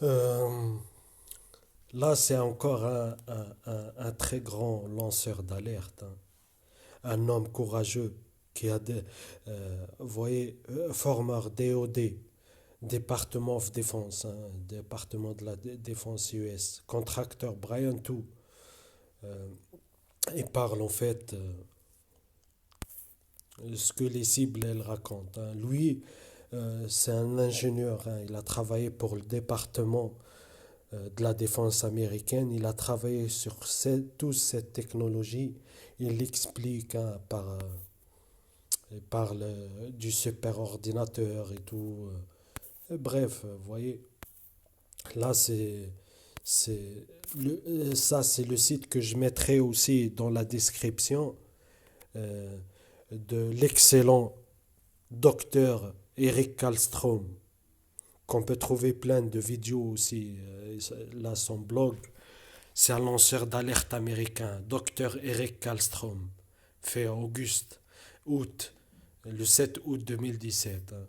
Euh, Là, c'est encore un très grand lanceur d'alerte, hein. Un homme courageux qui a des, vous voyez, former DOD, Department of Defense, hein, département de la défense US, contracteur Brian Too. euh, il parle en fait ce que les cibles elles racontent, hein. Lui, c'est un ingénieur, hein. Il a travaillé pour le département de la défense américaine. Il a travaillé sur toute cette technologie. Il l'explique, hein, il parle du superordinateur et tout. Bref, vous voyez, là ça c'est le site que je mettrai aussi dans la description euh, de l'excellent docteur Eric Kallstrom, qu'on peut trouver plein de vidéos aussi. Là, son blog, c'est un lanceur d'alerte américain, Dr. Eric Kallstrom, fait août, le 7 août 2017, hein.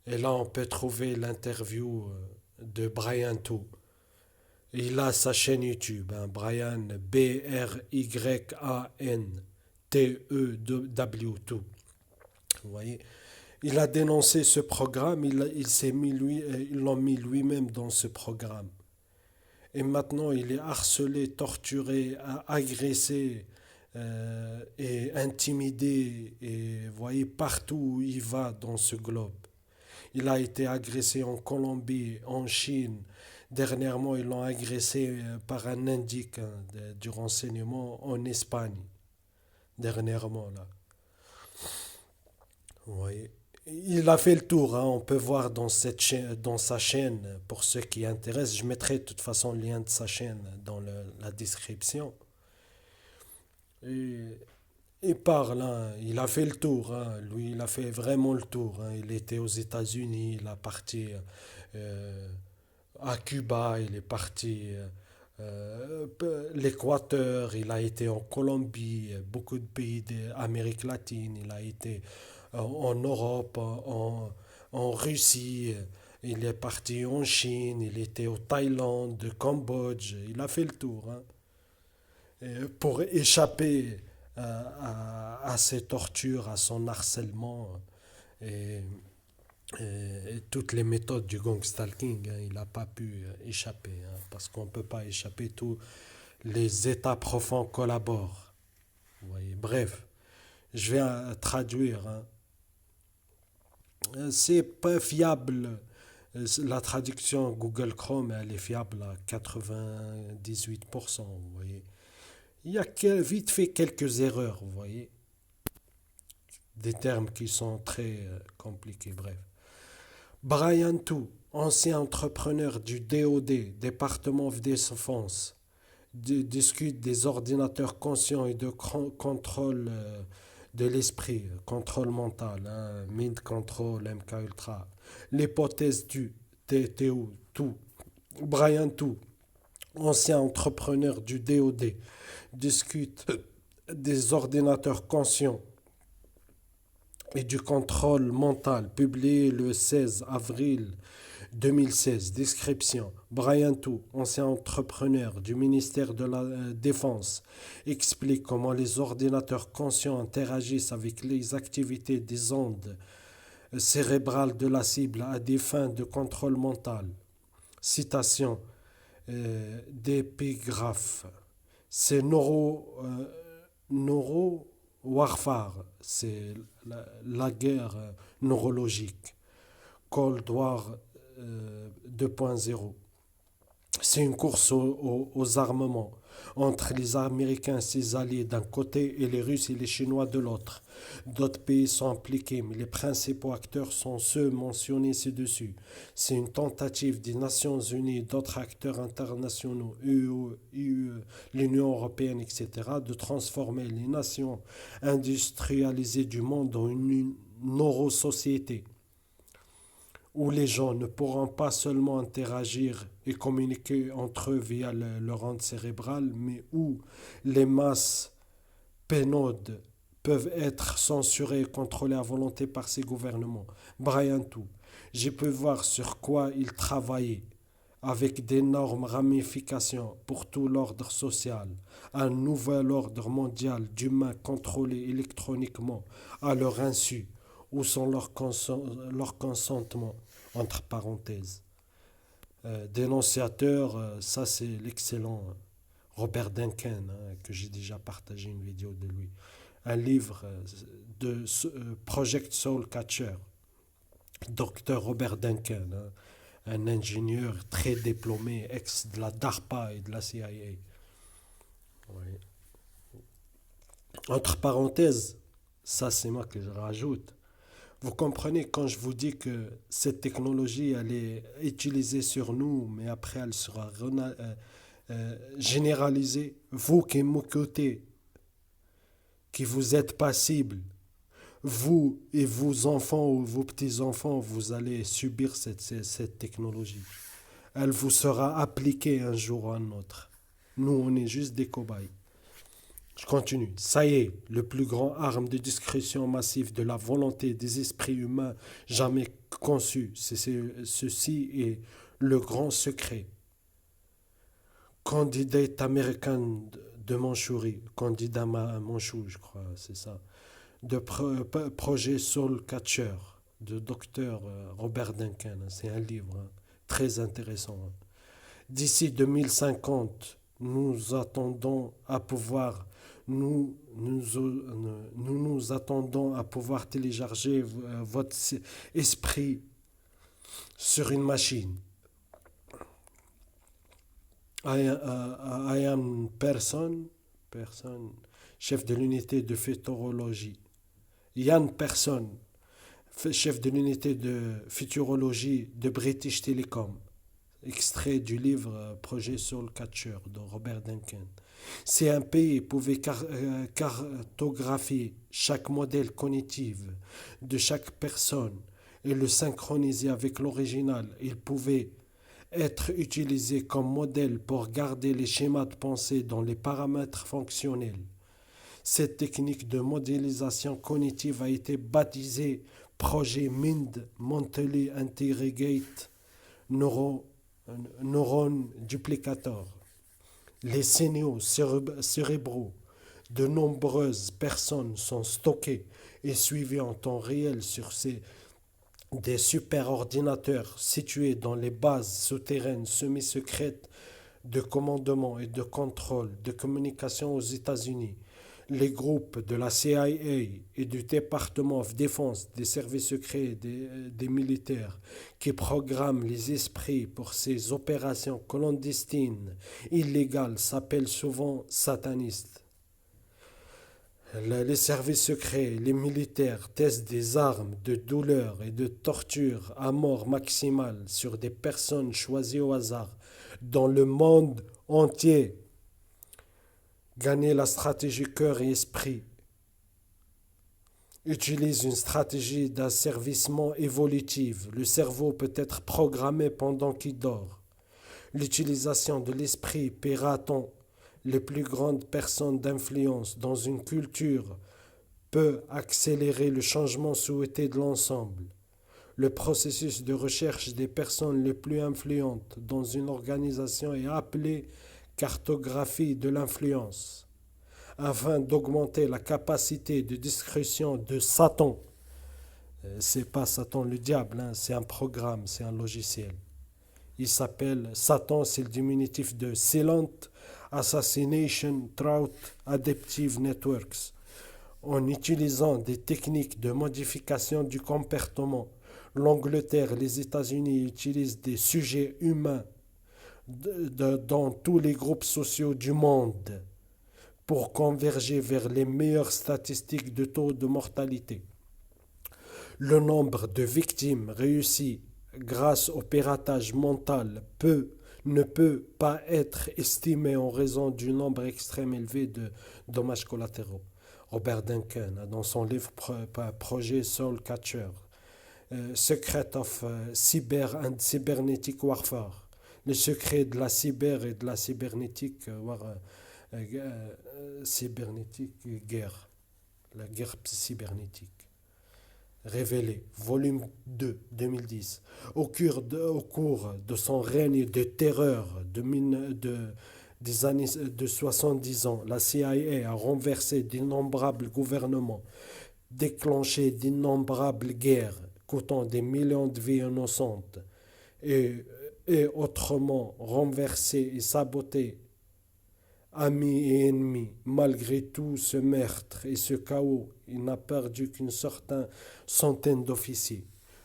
Et là, on peut trouver l'interview de Brian Too. Il a sa chaîne YouTube, hein, Brian Bryantew2. Vous voyez, il a dénoncé ce programme, ils l'ont mis lui-même dans ce programme. Et maintenant, il est harcelé, torturé, agressé et intimidé. Et vous voyez, partout où il va dans ce globe. Il a été agressé en Colombie, en Chine. Dernièrement, ils l'ont agressé par un indique, hein, du renseignement en Espagne. Dernièrement, là. Vous voyez. Il a fait le tour, hein, on peut voir dans sa chaîne, pour ceux qui intéressent. Je mettrai de toute façon le lien de sa chaîne dans la description. Et, il parle, hein, il a fait le tour, hein. Lui, il a fait vraiment le tour, hein. Il était aux États-Unis, il a parti euh, à Cuba, il est parti l'Équateur, il a été en Colombie, beaucoup de pays d'Amérique latine, il a été en Europe, en Russie, il est parti en Chine, il était au Thaïlande, au Cambodge, il a fait le tour, hein. Et pour échapper à ses tortures, à son harcèlement et, et toutes les méthodes du gang stalking, hein, il n'a pas pu échapper, hein, parce qu'on ne peut pas échapper, tous les États profonds collaborent. Vous voyez. Bref, je vais traduire, hein. C'est pas fiable. La traduction Google Chrome, elle est fiable à 98%, vous voyez. Il y a vite fait quelques erreurs, vous voyez. Des termes qui sont très compliqués, bref. Brian Tou, ancien entrepreneur du DOD, Department of Defense, discute des ordinateurs conscients et de contrôle de l'esprit, contrôle mental, hein, mind control, MK Ultra. L'hypothèse du TTO, tout. Brian Tou, ancien entrepreneur du DOD, discute des ordinateurs conscients et du contrôle mental, publié le 16 avril 2016. Description. Brian Tou, ancien entrepreneur du ministère de la Défense, explique comment les ordinateurs conscients interagissent avec les activités des ondes cérébrales de la cible à des fins de contrôle mental. Citation d'épigraphe. C'est neuro warfare, c'est la guerre neurologique. Cold War 2.0. C'est une course aux armements entre les Américains et ses alliés d'un côté et les Russes et les Chinois de l'autre. D'autres pays sont impliqués, mais les principaux acteurs sont ceux mentionnés ci-dessus. C'est une tentative des Nations Unies et d'autres acteurs internationaux, UE, l'Union européenne, etc., de transformer les nations industrialisées du monde en une neurosociété où les gens ne pourront pas seulement interagir et communiquer entre eux via leur onde cérébrale, mais où les masses pénodes peuvent être censurées et contrôlées à volonté par ces gouvernements. Brian Tou, j'ai pu voir sur quoi il travaillait avec d'énormes ramifications pour tout l'ordre social, un nouvel ordre mondial d'humains contrôlés électroniquement à leur insu ou sans leur consentement, entre parenthèses. Dénonciateur, ça c'est l'excellent Robert Duncan, que j'ai déjà partagé une vidéo de lui. Un livre de Project Soul Catcher, Dr. Robert Duncan, un ingénieur très diplômé, ex de la DARPA et de la CIA. Oui. Entre parenthèses, ça c'est moi que je rajoute. Vous comprenez quand je vous dis que cette technologie, elle est utilisée sur nous, mais après elle sera généralisée. Vous qui m'écoutez, qui vous êtes passible, vous et vos enfants ou vos petits-enfants, vous allez subir cette technologie. Elle vous sera appliquée un jour ou un autre. Nous, on est juste des cobayes. Je continue. Ça y est, le plus grand arme de discrétion massive de la volonté des esprits humains jamais conçus. Ceci est le grand secret. Candidate américain de Mandchourie, candidat Manchou, je crois, c'est ça, de projet Soul Catcher, de docteur Robert Duncan. C'est un livre très intéressant. D'ici 2050, nous attendons à pouvoir nous attendons à pouvoir télécharger votre esprit sur une machine. I am person, chef de l'unité de futurologie. Yann Person, chef de l'unité de futurologie de British Telecom. Extrait du livre Projet Soul Catcher de Robert Duncan. Si un pays pouvait cartographier chaque modèle cognitif de chaque personne et le synchroniser avec l'original, il pouvait être utilisé comme modèle pour garder les schémas de pensée dans les paramètres fonctionnels. Cette technique de modélisation cognitive a été baptisée projet MIND, Mentally Interrogate Neuron Duplicator. Les signaux cérébraux de nombreuses personnes sont stockés et suivis en temps réel sur des superordinateurs situés dans les bases souterraines semi-secrètes de commandement et de contrôle de communication aux États-Unis. Les groupes de la CIA et du département de défense des services secrets des militaires qui programment les esprits pour ces opérations clandestines illégales s'appellent souvent satanistes. Les services secrets, les militaires testent des armes de douleur et de torture à mort maximale sur des personnes choisies au hasard dans le monde entier. Gagner la stratégie cœur et esprit. Utilise une stratégie d'asservissement évolutive. Le cerveau peut être programmé pendant qu'il dort. L'utilisation de l'esprit piratant les plus grandes personnes d'influence dans une culture peut accélérer le changement souhaité de l'ensemble. Le processus de recherche des personnes les plus influentes dans une organisation est appelé cartographie de l'influence, afin d'augmenter la capacité de discrétion de Satan. C'est pas Satan le diable, c'est un programme, c'est un logiciel. Il s'appelle Satan, c'est le diminutif de Silent Assassination Through Adaptive Networks. En utilisant des techniques de modification du comportement, l'Angleterre et les États-Unis utilisent des sujets humains dans tous les groupes sociaux du monde pour converger vers les meilleures statistiques de taux de mortalité. Le nombre de victimes réussies grâce au piratage mental ne peut pas être estimé en raison du nombre extrêmement élevé de dommages collatéraux. Robert Duncan, dans son livre Projet Soul Catcher, Secret of Cyber and Cybernetic Warfare, les secrets de la cyber et de la cybernétique, cybernétique guerre, la guerre cybernétique. révélé, volume 2, 2010. Au cours de son règne de terreur des années de 70 ans, la CIA a renversé d'innombrables gouvernements, déclenché d'innombrables guerres, coûtant des millions de vies innocentes, et, et autrement renversé et saboté amis et ennemis. Malgré tout ce meurtre et ce chaos, il n'a perdu qu'une certaine centaine d'officiers.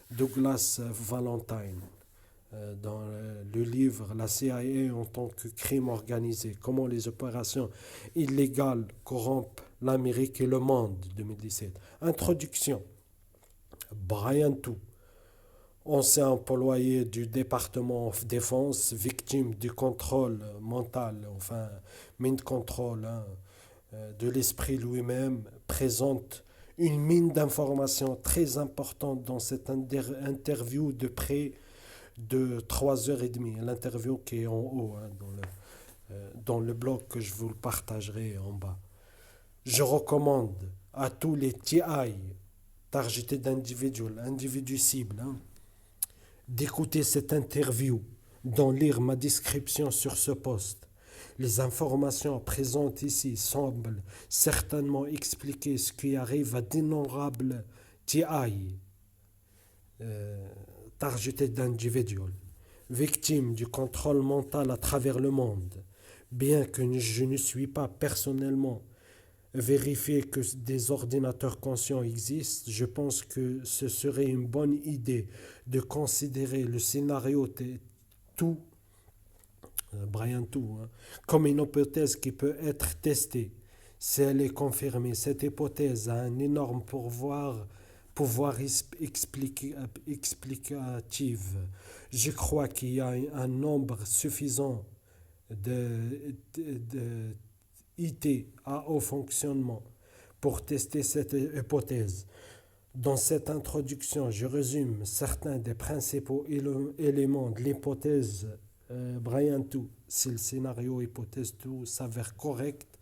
Douglas Valentine, dans le livre La CIA en tant que crime organisé, comment les opérations illégales corrompent l'Amérique et le monde, 2017. Introduction. Brian Tou, ancien employé du département de défense, victime du contrôle mental, enfin, mind control, hein, de l'esprit lui-même, présente une mine d'informations très importante dans cette interview de près de 3h30. L'interview qui est en haut, hein, dans le blog que je vous le partagerai en bas. Je recommande à tous les TI, targeted individus cibles, hein, d'écouter cette interview, d'en lire ma description sur ce post. Les informations présentes ici semblent certainement expliquer ce qui arrive à d'innombrables TI, targeted individuals, victimes du contrôle mental à travers le monde. Bien que je ne suis pas personnellement vérifié que des ordinateurs conscients existent, je pense que ce serait une bonne idée de considérer le scénario tout, Brian Tout, hein, comme une hypothèse qui peut être testée. Si elle est confirmée, cette hypothèse a un énorme pouvoir explicatif. Je crois qu'il y a un nombre suffisant de IT à haut fonctionnement pour tester cette hypothèse. Dans cette introduction, je résume certains des principaux éléments de l'hypothèse Brian Tout. Si le scénario hypothèse Tout s'avère correct,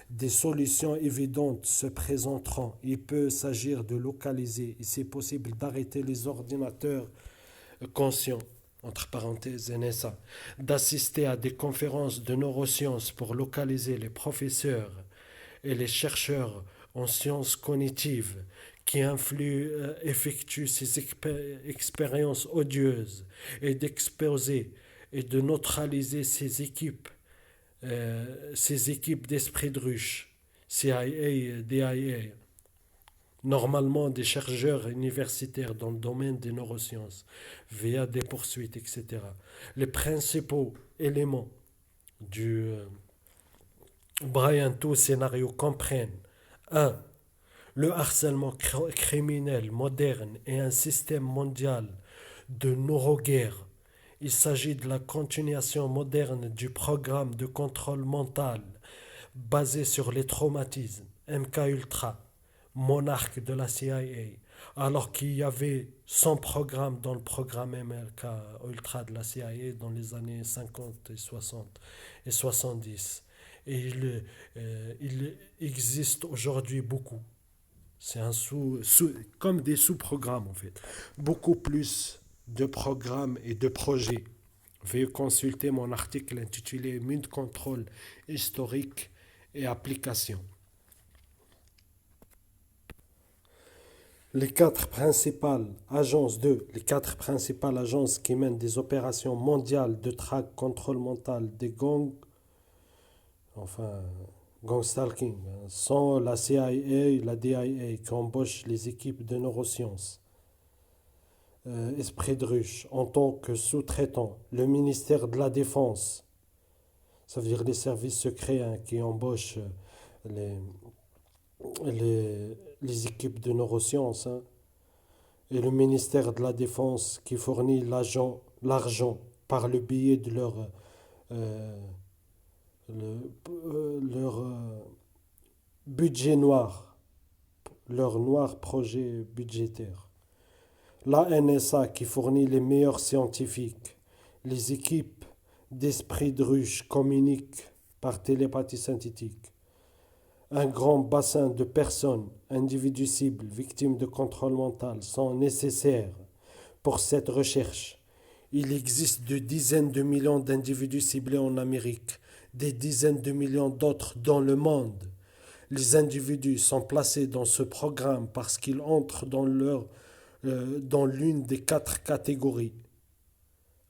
des solutions évidentes se présenteront. Il peut s'agir de localiser, et c'est possible d'arrêter les ordinateurs conscients, entre parenthèses NSA, d'assister à des conférences de neurosciences pour localiser les professeurs et les chercheurs en sciences cognitives qui effectuent ces expériences odieuses et d'exposer et de neutraliser ces équipes d'esprit de ruche, CIA, DIA, normalement des chercheurs universitaires dans le domaine des neurosciences, via des poursuites, etc. Les principaux éléments du Brian Tout scénario comprennent 1. Le harcèlement criminel moderne et un système mondial de neuroguerre. Il s'agit de la continuation moderne du programme de contrôle mental basé sur les traumatismes MK-Ultra, monarque de la CIA, alors qu'il y avait son programme dans le programme MK-Ultra de la CIA dans les années 50 et 60 et 70. Et il existe aujourd'hui beaucoup. C'est comme des sous-programmes en fait. Beaucoup plus de programmes et de projets. Veuillez consulter mon article intitulé Mind Control historique et application. Les quatre principales agences qui mènent des opérations mondiales de traque contrôle mental des gangs, enfin gang stalking, sont la CIA et la DIA qui embauchent les équipes de neurosciences. Esprit de ruche en tant que sous-traitant, le ministère de la Défense, ça veut dire les services secrets, hein, qui embauchent les, les équipes de neurosciences, hein, et le ministère de la Défense qui fournit l'argent par le biais de euh, leur budget noir, leur noir projet budgétaire. La NSA qui fournit les meilleurs scientifiques. Les équipes d'esprit de ruche communiquent par télépathie synthétique. Un grand bassin de personnes, individus cibles, victimes de contrôle mental sont nécessaires pour cette recherche. Il existe de dizaines de millions d'individus ciblés en Amérique, des dizaines de millions d'autres dans le monde. Les individus sont placés dans ce programme parce qu'ils entrent dans l'une des quatre catégories.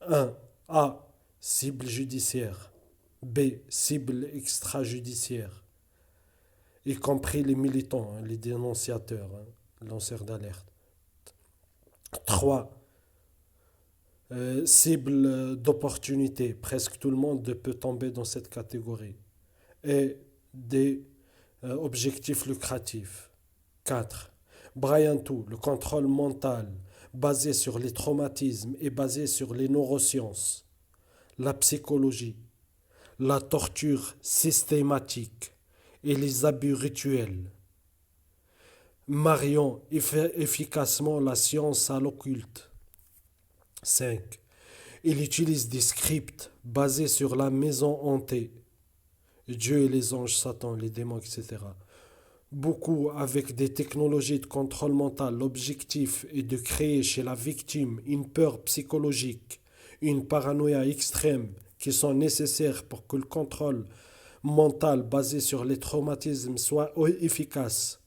1. A. Cible judiciaire. B. Cible extrajudiciaire. Y compris les militants, les dénonciateurs, lanceurs d'alerte. 3. Cible d'opportunité. Presque tout le monde peut tomber dans cette catégorie. Et des objectifs lucratifs. 4. Brian Tout, le contrôle mental basé sur les traumatismes et basé sur les neurosciences, la psychologie, la torture systématique et les abus rituels. Mariant efficacement la science à l'occulte. 5. Il utilise des scripts basés sur la maison hantée, Dieu et les anges, Satan, les démons, etc. Beaucoup avec des technologies de contrôle mental. L'objectif est de créer chez la victime une peur psychologique, une paranoïa extrême qui sont nécessaires pour que le contrôle mental basé sur les traumatismes soit efficace.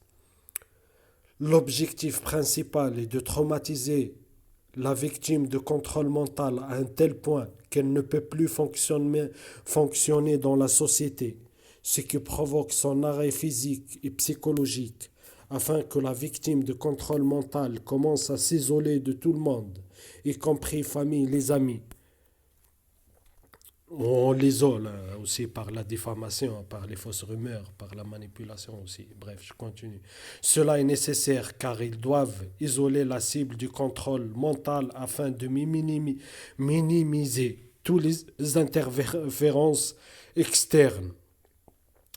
L'objectif principal est de traumatiser la victime de contrôle mental à un tel point qu'elle ne peut plus fonctionner dans la société, ce qui provoque son arrêt physique et psychologique, afin que la victime de contrôle mental commence à s'isoler de tout le monde, y compris famille, les amis. On l'isole aussi par la diffamation, par les fausses rumeurs, par la manipulation aussi. Bref, je continue. Cela est nécessaire car ils doivent isoler la cible du contrôle mental afin de minimiser toutes les interférences externes,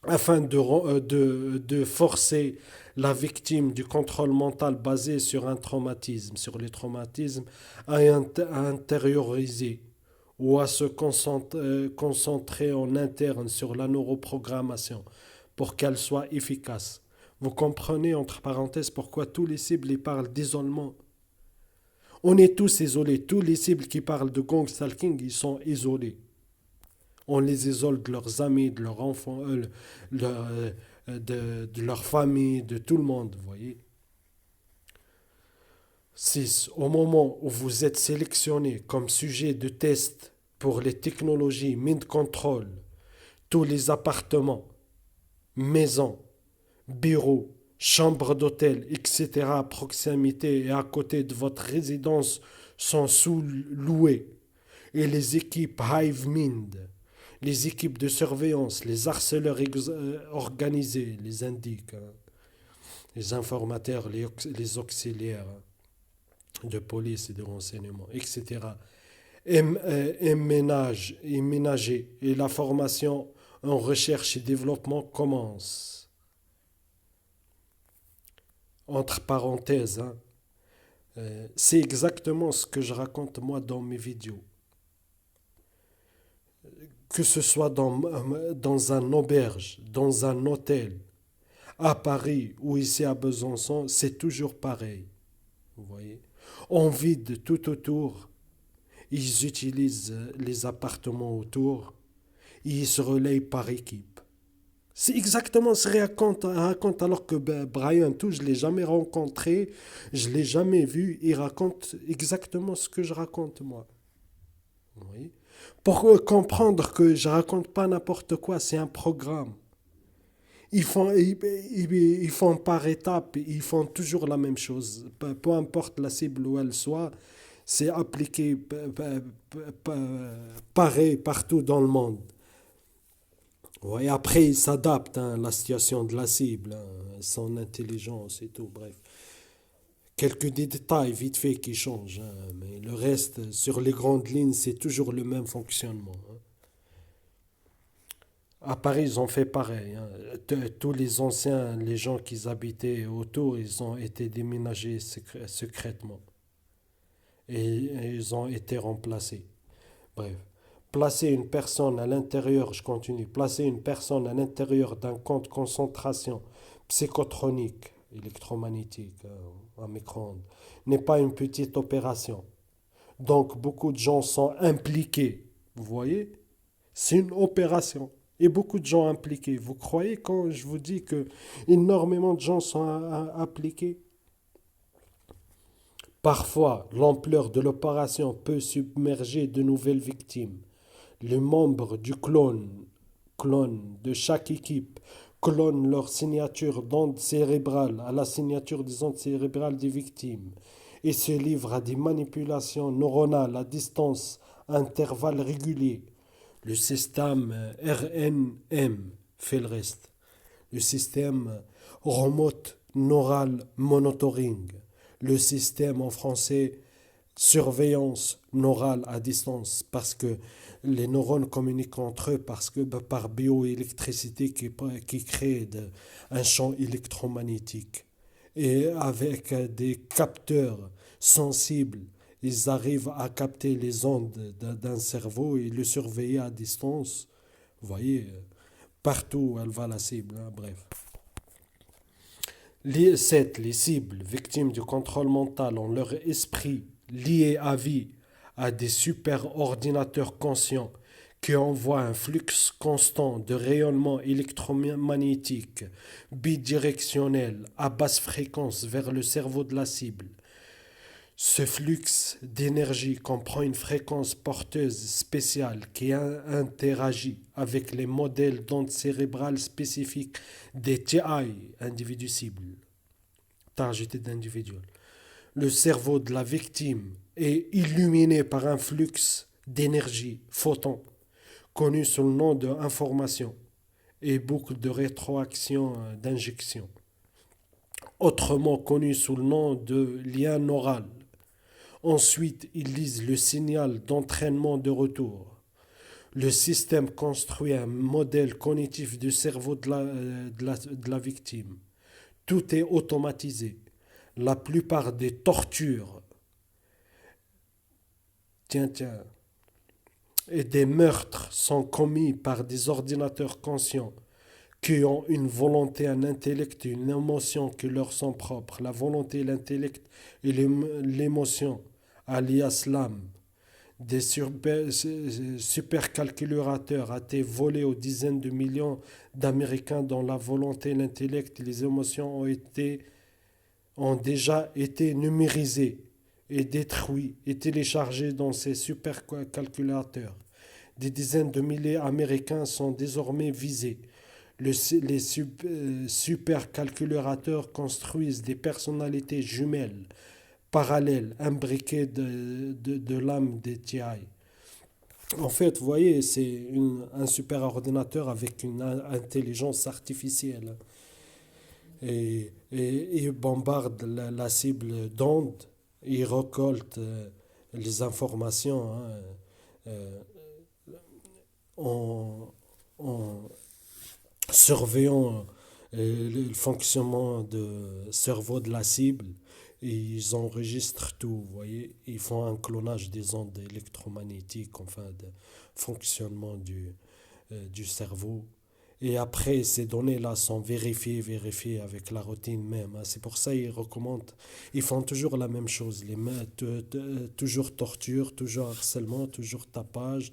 afin de forcer la victime du contrôle mental basé sur un traumatisme, sur les traumatismes, à intérioriser ou à se concentrer en interne sur la neuroprogrammation pour qu'elle soit efficace. Vous comprenez, entre parenthèses, pourquoi tous les cibles ils parlent d'isolement. On est tous isolés. Tous les cibles qui parlent de gang stalking, ils sont isolés. On les isole de leurs amis, de leurs enfants, de leur famille, de tout le monde, vous voyez. 6. Au moment où vous êtes sélectionné comme sujet de test pour les technologies mind control, tous les appartements, maisons, bureaux, chambres d'hôtel, etc. à proximité et à côté de votre résidence sont sous-loués. Et les équipes Hive Mind, les équipes de surveillance, les harceleurs organisés, les indiques, les informateurs, les auxiliaires de police et de renseignement, etc. Ménager et la formation en recherche et développement commence. Entre parenthèses, c'est exactement ce que je raconte moi dans mes vidéos. Que ce soit dans un auberge, dans un hôtel, à Paris ou ici à Besançon, c'est toujours pareil. Vous voyez? On vide tout autour. Ils utilisent les appartements autour. Ils se relayent par équipe. C'est exactement ce qu'il raconte alors que Brian, tout, je ne l'ai jamais rencontré, je ne l'ai jamais vu. Il raconte exactement ce que je raconte moi. Vous voyez? Pour comprendre que je raconte pas n'importe quoi, c'est un programme. Ils font par étapes, ils font toujours la même chose. Peu importe la cible où elle soit, c'est appliqué pareil partout dans le monde. Ouais, après, ils s'adaptent à la situation de la cible, son intelligence et tout, bref. Quelques détails vite fait qui changent, mais le reste, sur les grandes lignes, c'est toujours le même fonctionnement. À Paris, ils ont fait pareil. Tous les anciens, les gens qui habitaient autour, ils ont été déménagés secrètement. Et ils ont été remplacés. Bref. Placer une personne à l'intérieur, je continue, placer une personne à l'intérieur d'un camp de concentration psychotronique, électromagnétique, un micro-ondes, n'est pas une petite opération. Donc beaucoup de gens sont impliqués. Vous voyez? C'est une opération. Et beaucoup de gens impliqués. Vous croyez quand je vous dis que énormément de gens sont impliqués? Parfois, l'ampleur de l'opération peut submerger de nouvelles victimes. Les membres du clone de chaque équipe, clonent leur signature d'ondes cérébrales à la signature des ondes cérébrales des victimes et se livrent à des manipulations neuronales à distance à intervalles réguliers. Le système RNM fait le reste. Le système Remote Neural Monitoring. Le système en français surveillance neurale à distance parce que les neurones communiquent entre eux parce que par bioélectricité qui crée un champ électromagnétique. Et avec des capteurs sensibles, ils arrivent à capter les ondes d'un cerveau et le surveiller à distance. Vous voyez, partout où elle va la cible, hein, bref. Les cibles victimes du contrôle mental ont leur esprit lié à vie à des super-ordinateurs conscients qui envoient un flux constant de rayonnement électromagnétique bidirectionnel à basse fréquence vers le cerveau de la cible. Ce flux d'énergie comprend une fréquence porteuse spéciale qui interagit avec les modèles d'ondes cérébrales spécifiques des TI, individus cibles, targeted individual. Le cerveau de la victime est illuminé par un flux d'énergie, photon, connu sous le nom d'information et boucle de rétroaction d'injection, autrement connu sous le nom de lien neural. Ensuite, ils lisent le signal d'entraînement de retour. Le système construit un modèle cognitif du cerveau de la victime. Tout est automatisé. La plupart des tortures, tiens, et des meurtres sont commis par des ordinateurs conscients qui ont une volonté, un intellect et une émotion qui leur sont propres. La volonté, l'intellect et l'émotion, alias l'âme. Des supercalculateurs a été volés aux dizaines de millions d'Américains dont la volonté, l'intellect et les émotions ont déjà été numérisés et détruits et téléchargés dans ces supercalculateurs. Des dizaines de milliers d'Américains sont désormais visés. Les supercalculateurs construisent des personnalités jumelles, parallèles, imbriquées de l'âme des TI. En fait, vous voyez, c'est un super ordinateur avec une intelligence artificielle. Il bombarde la cible d'ondes, il récolte les informations, hein, euh, en, en surveillant le fonctionnement du cerveau de la cible. Et ils enregistrent tout, vous voyez. Ils font un clonage des ondes électromagnétiques, enfin, de fonctionnement du cerveau. Et après, ces données-là sont vérifiées avec la routine même, hein. C'est pour ça qu'ils recommandent, ils font toujours la même chose, toujours torture, toujours harcèlement, toujours tapage,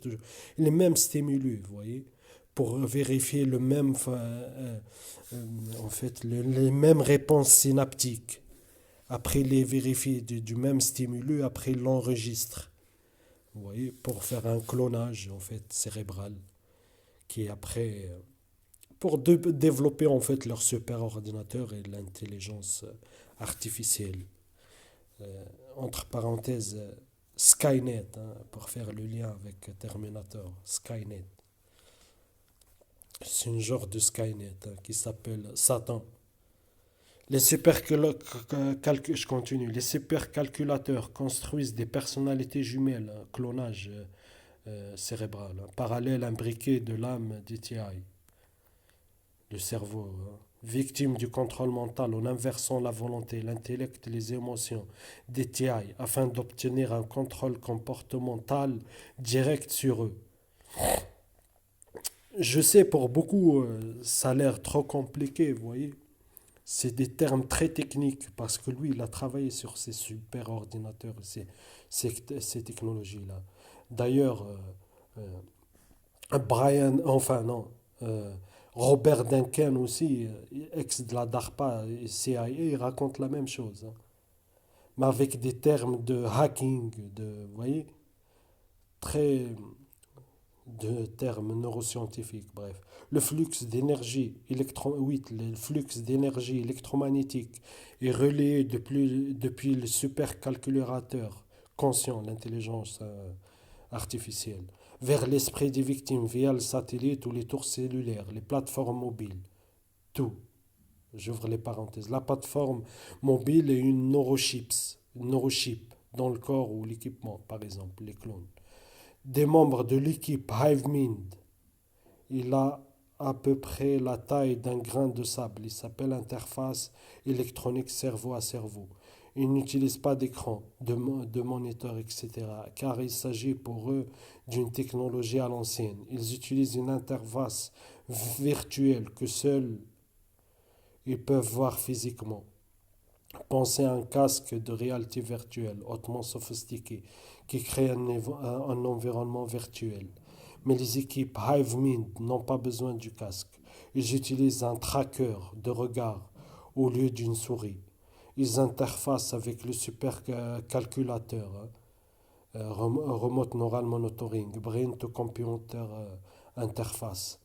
les mêmes stimuli, vous voyez, pour vérifier en fait, les mêmes réponses synaptiques. Après les vérifier du même stimulus, après ils l'enregistrent, vous voyez, pour faire un clonage en fait cérébral, qui est après pour développer en fait leur superordinateur et l'intelligence artificielle. Entre parenthèses, Skynet, hein, pour faire le lien avec Terminator, Skynet. C'est un genre de Skynet, hein, qui s'appelle Satan. Je continue. Les supercalculateurs construisent des personnalités jumelles, un clonage cérébral, un parallèle imbriqué de l'âme DTI, le cerveau, hein. Victime du contrôle mental en inversant la volonté, l'intellect et les émotions DTI afin d'obtenir un contrôle comportemental direct sur eux. Je sais, pour beaucoup, ça a l'air trop compliqué, vous voyez. C'est des termes très techniques parce que lui, il a travaillé sur ces super ordinateurs, ces technologies-là. D'ailleurs, Brian, enfin non, euh, Robert Duncan aussi, ex de la DARPA et CIA, il raconte la même chose, hein. Mais avec des termes de hacking, vous voyez, très de termes neuroscientifiques, bref. Le flux d'énergie électromagnétique est relayé depuis le supercalculateur conscient, l'intelligence artificielle, vers l'esprit des victimes via le satellite ou les tours cellulaires, les plateformes mobiles. Tout. J'ouvre les parenthèses. La plateforme mobile est une neurochip dans le corps ou l'équipement, par exemple, les clones. Des membres de l'équipe HiveMind, il a à peu près la taille d'un grain de sable. Il s'appelle interface électronique cerveau à cerveau. Ils n'utilisent pas d'écran, de moniteur, etc. car il s'agit pour eux d'une technologie à l'ancienne. Ils utilisent une interface virtuelle que seuls ils peuvent voir physiquement. Pensez à un casque de réalité virtuelle hautement sophistiqué qui crée un environnement virtuel. Mais les équipes HiveMind n'ont pas besoin du casque. Ils utilisent un tracker de regard au lieu d'une souris. Ils interfacent avec le supercalculateur, Remote Neural Monitoring, Brain to Computer Interface,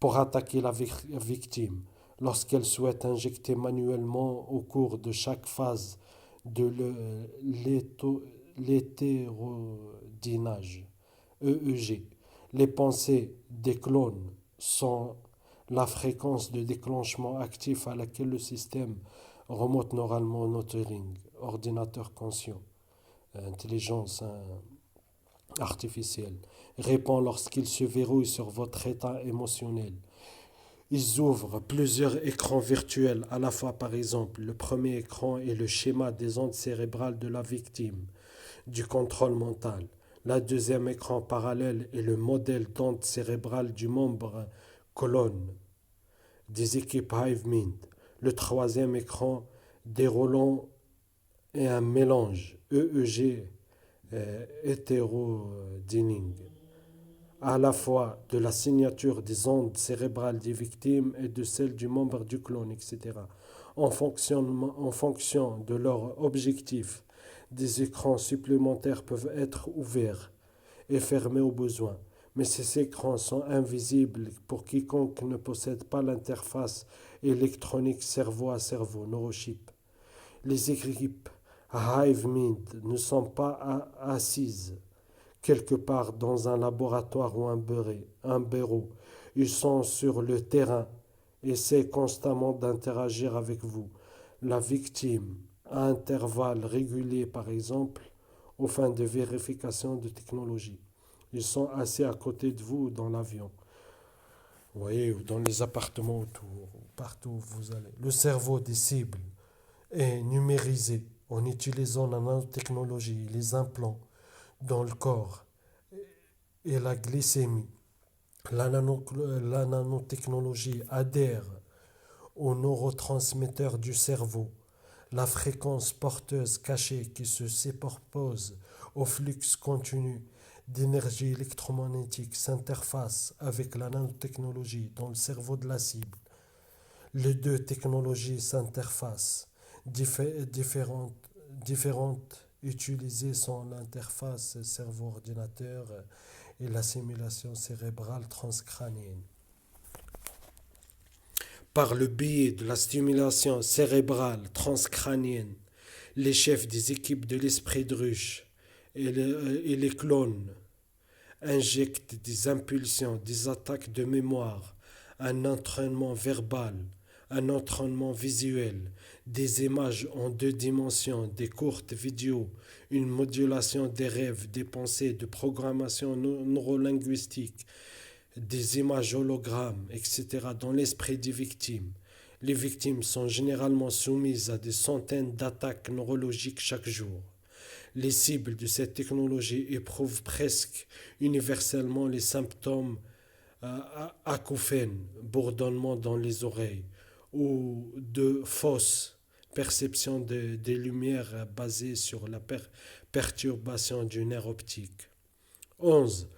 pour attaquer la victime lorsqu'elle souhaite injecter manuellement au cours de chaque phase de l'hétérodynage, EEG. Les pensées des clones sont la fréquence de déclenchement actif à laquelle le système Remote Neural Monitoring, ordinateur conscient, intelligence artificielle, répond lorsqu'il se verrouille sur votre état émotionnel. Ils ouvrent plusieurs écrans virtuels à la fois, par exemple. Le premier écran est le schéma des ondes cérébrales de la victime, du contrôle mental. Le deuxième écran parallèle est le modèle d'onde cérébrale du membre colonne des équipes HiveMind. Le troisième écran déroulant est un mélange EEG hétérodyning à la fois de la signature des ondes cérébrales des victimes et de celle du membre du clone, etc. En fonction de leur objectif, des écrans supplémentaires peuvent être ouverts et fermés au besoin. Mais ces écrans sont invisibles pour quiconque ne possède pas l'interface électronique cerveau à cerveau, neurochip. Les équipes HiveMind ne sont pas assises quelque part dans un laboratoire ou un bureau. Ils sont sur le terrain, essaient constamment d'interagir avec vous, la victime, à intervalles réguliers par exemple, aux fins de vérification de technologie. Ils sont assis à côté de vous dans l'avion, vous voyez, ou dans les appartements autour, partout où vous allez. Le cerveau des cibles est numérisé en utilisant la nanotechnologie, les implants dans le corps et la glycémie. La nanotechnologie adhère aux neurotransmetteurs du cerveau. La fréquence porteuse cachée qui se superpose au flux continu d'énergie électromagnétique s'interface avec la nanotechnologie dans le cerveau de la cible. Les deux technologies s'interfacent. Différentes utilisées sont l'interface cerveau-ordinateur et la simulation cérébrale transcrânienne. Par le biais de la stimulation cérébrale transcrânienne, les chefs des équipes de l'esprit de ruche et les clones injectent des impulsions, des attaques de mémoire, un entraînement verbal, un entraînement visuel, des images en deux dimensions, des courtes vidéos, une modulation des rêves, des pensées, de programmation neurolinguistique, des images hologrammes, etc. dans l'esprit des victimes. Les victimes sont généralement soumises à des centaines d'attaques neurologiques chaque jour. Les cibles de cette technologie éprouvent presque universellement les symptômes acouphènes, bourdonnements dans les oreilles, ou de fausses perceptions des lumières basées sur la perturbation du nerf optique. 11.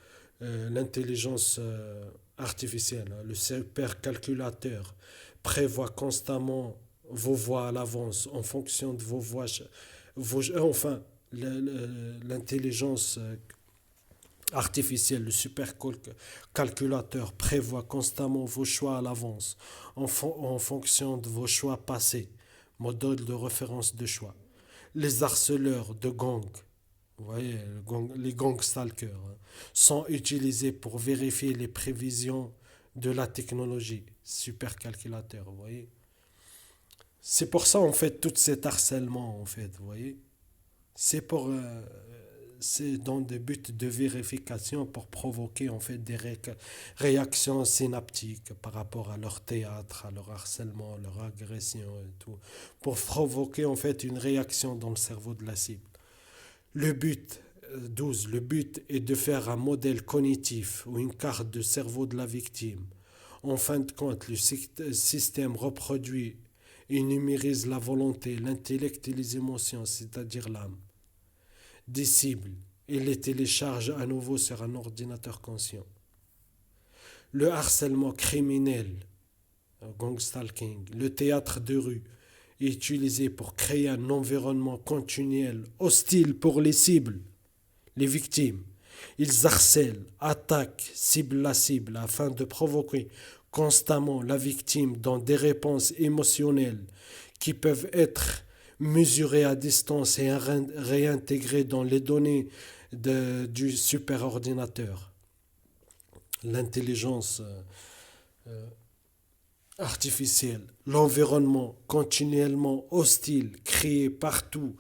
L'intelligence artificielle, hein, le supercalculateur prévoit constamment vos voix à l'avance en fonction de vos voix. Enfin, l'intelligence artificielle, le supercalculateur prévoit constamment vos choix à l'avance en fonction de vos choix passés, modèle de référence de choix. Les harceleurs de gangs, vous voyez, les gang stalkers, hein, sont utilisés pour vérifier les prévisions de la technologie, supercalculateur, vous voyez. C'est pour ça, en fait, tout cet harcèlement, en fait, vous voyez. C'est pour, c'est dans des buts de vérification pour provoquer, en fait, des réactions synaptiques par rapport à leur théâtre, à leur harcèlement, leur agression et tout. Pour provoquer, en fait, une réaction dans le cerveau de la cible. Le but, 12, le but est de faire un modèle cognitif ou une carte de cerveau de la victime. En fin de compte, le système reproduit et numérise la volonté, l'intellect et les émotions, c'est-à-dire l'âme, des cibles et les télécharge à nouveau sur un ordinateur conscient. Le harcèlement criminel, gang stalking, le théâtre de rue, est utilisé pour créer un environnement continuel hostile pour les cibles, les victimes. Ils harcèlent, attaquent, ciblent la cible afin de provoquer constamment la victime dans des réponses émotionnelles qui peuvent être mesurées à distance et réintégrées dans les données du superordinateur. L'intelligence artificielle, l'environnement continuellement hostile créé partout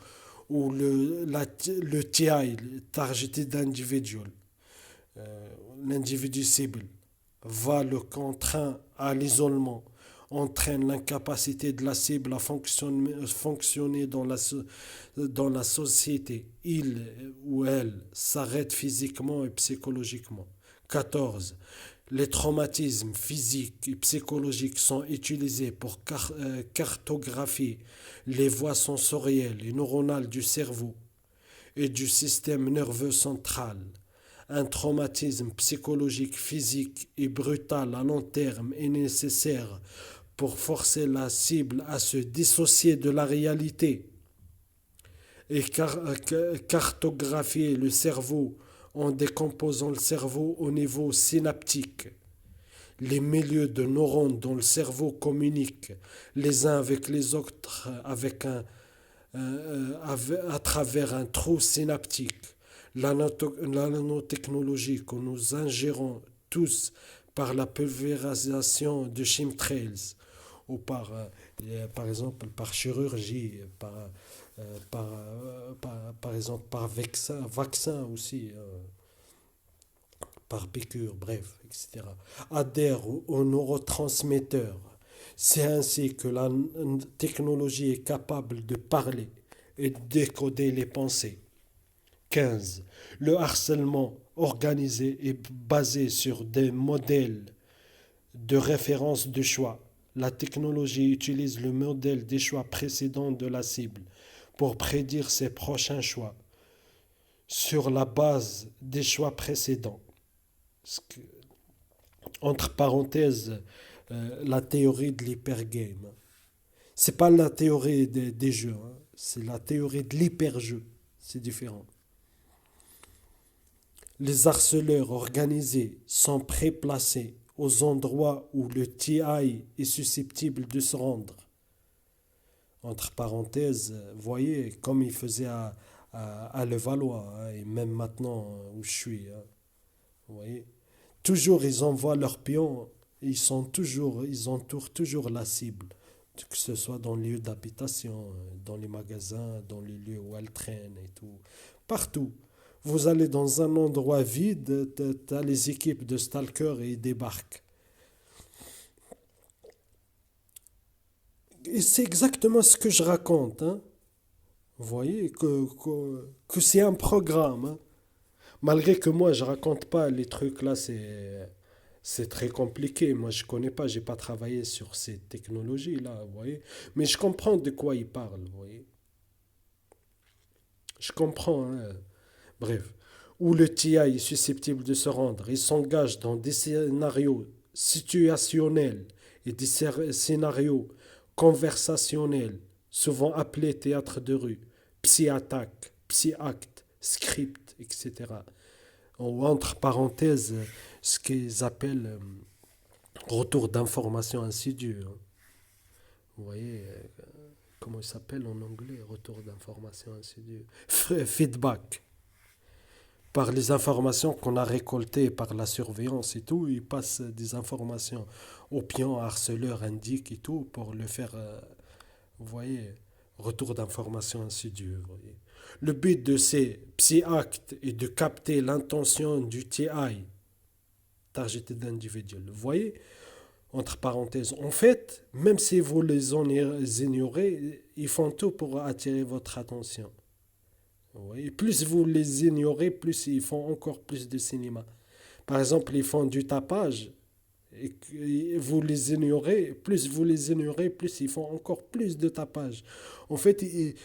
où le TI, le Targeted Individual, l'individu cible, va le contraint à l'isolement, entraîne l'incapacité de la cible à fonctionner dans la société. Il ou elle s'arrête physiquement et psychologiquement. 14. Les traumatismes physiques et psychologiques sont utilisés pour cartographier les voies sensorielles et neuronales du cerveau et du système nerveux central. Un traumatisme psychologique, physique et brutal à long terme est nécessaire pour forcer la cible à se dissocier de la réalité et cartographier le cerveau en décomposant le cerveau au niveau synaptique. Les milieux de neurones dans le cerveau communiquent les uns avec les autres à travers un trou synaptique. La nanotechnologie que nous ingérons tous par la pulvérisation de chemtrails ou par exemple par chirurgie, par exemple par vaccin aussi, par piqûre, bref, etc., adhèrent aux neurotransmetteurs. C'est ainsi que la technologie est capable de parler et de décoder les pensées. 15. Le harcèlement organisé est basé sur des modèles de référence de choix. La technologie utilise le modèle des choix précédents de la cible pour prédire ses prochains choix sur la base des choix précédents. Entre parenthèses, la théorie de l'hypergame. C'est pas la théorie des jeux, hein, c'est la théorie de l'hyperjeu. C'est différent. Les harceleurs organisés sont préplacés aux endroits où le TI est susceptible de se rendre. Entre parenthèses, vous voyez, comme il faisait à Levallois, hein, et même maintenant où je suis. Hein, vous voyez, toujours ils envoient leurs pions, ils entourent toujours la cible, que ce soit dans les lieux d'habitation, dans les magasins, dans les lieux où elles traînent et tout, partout. Vous allez dans un endroit vide, tu as les équipes de stalkers et ils débarquent. Et c'est exactement ce que je raconte. Hein. Vous voyez que c'est un programme. Hein. Malgré que moi, je raconte pas les trucs là, C'est très compliqué. Moi, je connais pas, j'ai pas travaillé sur ces technologies-là, vous voyez. Mais je comprends de quoi il parle, vous voyez. Je comprends, hein. Bref. Où le TI est susceptible de se rendre, il s'engage dans des scénarios situationnels et des scénarios conversationnels, souvent appelés théâtre de rue, psy-attaque, psy-acte, script, etc. Ou entre parenthèses, ce qu'ils appellent retour d'information insidieux, hein. Vous voyez, comment il s'appelle en anglais, retour d'information insidieux. Feedback. Par les informations qu'on a récoltées par la surveillance et tout, ils passent des informations aux pions, harceleurs, indiques et tout pour le faire, vous voyez, retour d'information insidieux. Vous voyez. Le but de ces psy-actes est de capter l'intention du TI, targeted individual. Vous voyez, entre parenthèses. En fait, même si vous les ignorez, ils font tout pour attirer votre attention. Vous voyez, plus vous les ignorez, plus ils font encore plus de cinéma. Par exemple, ils font du tapage, et vous les ignorez, plus ils font encore plus de tapage. En fait, et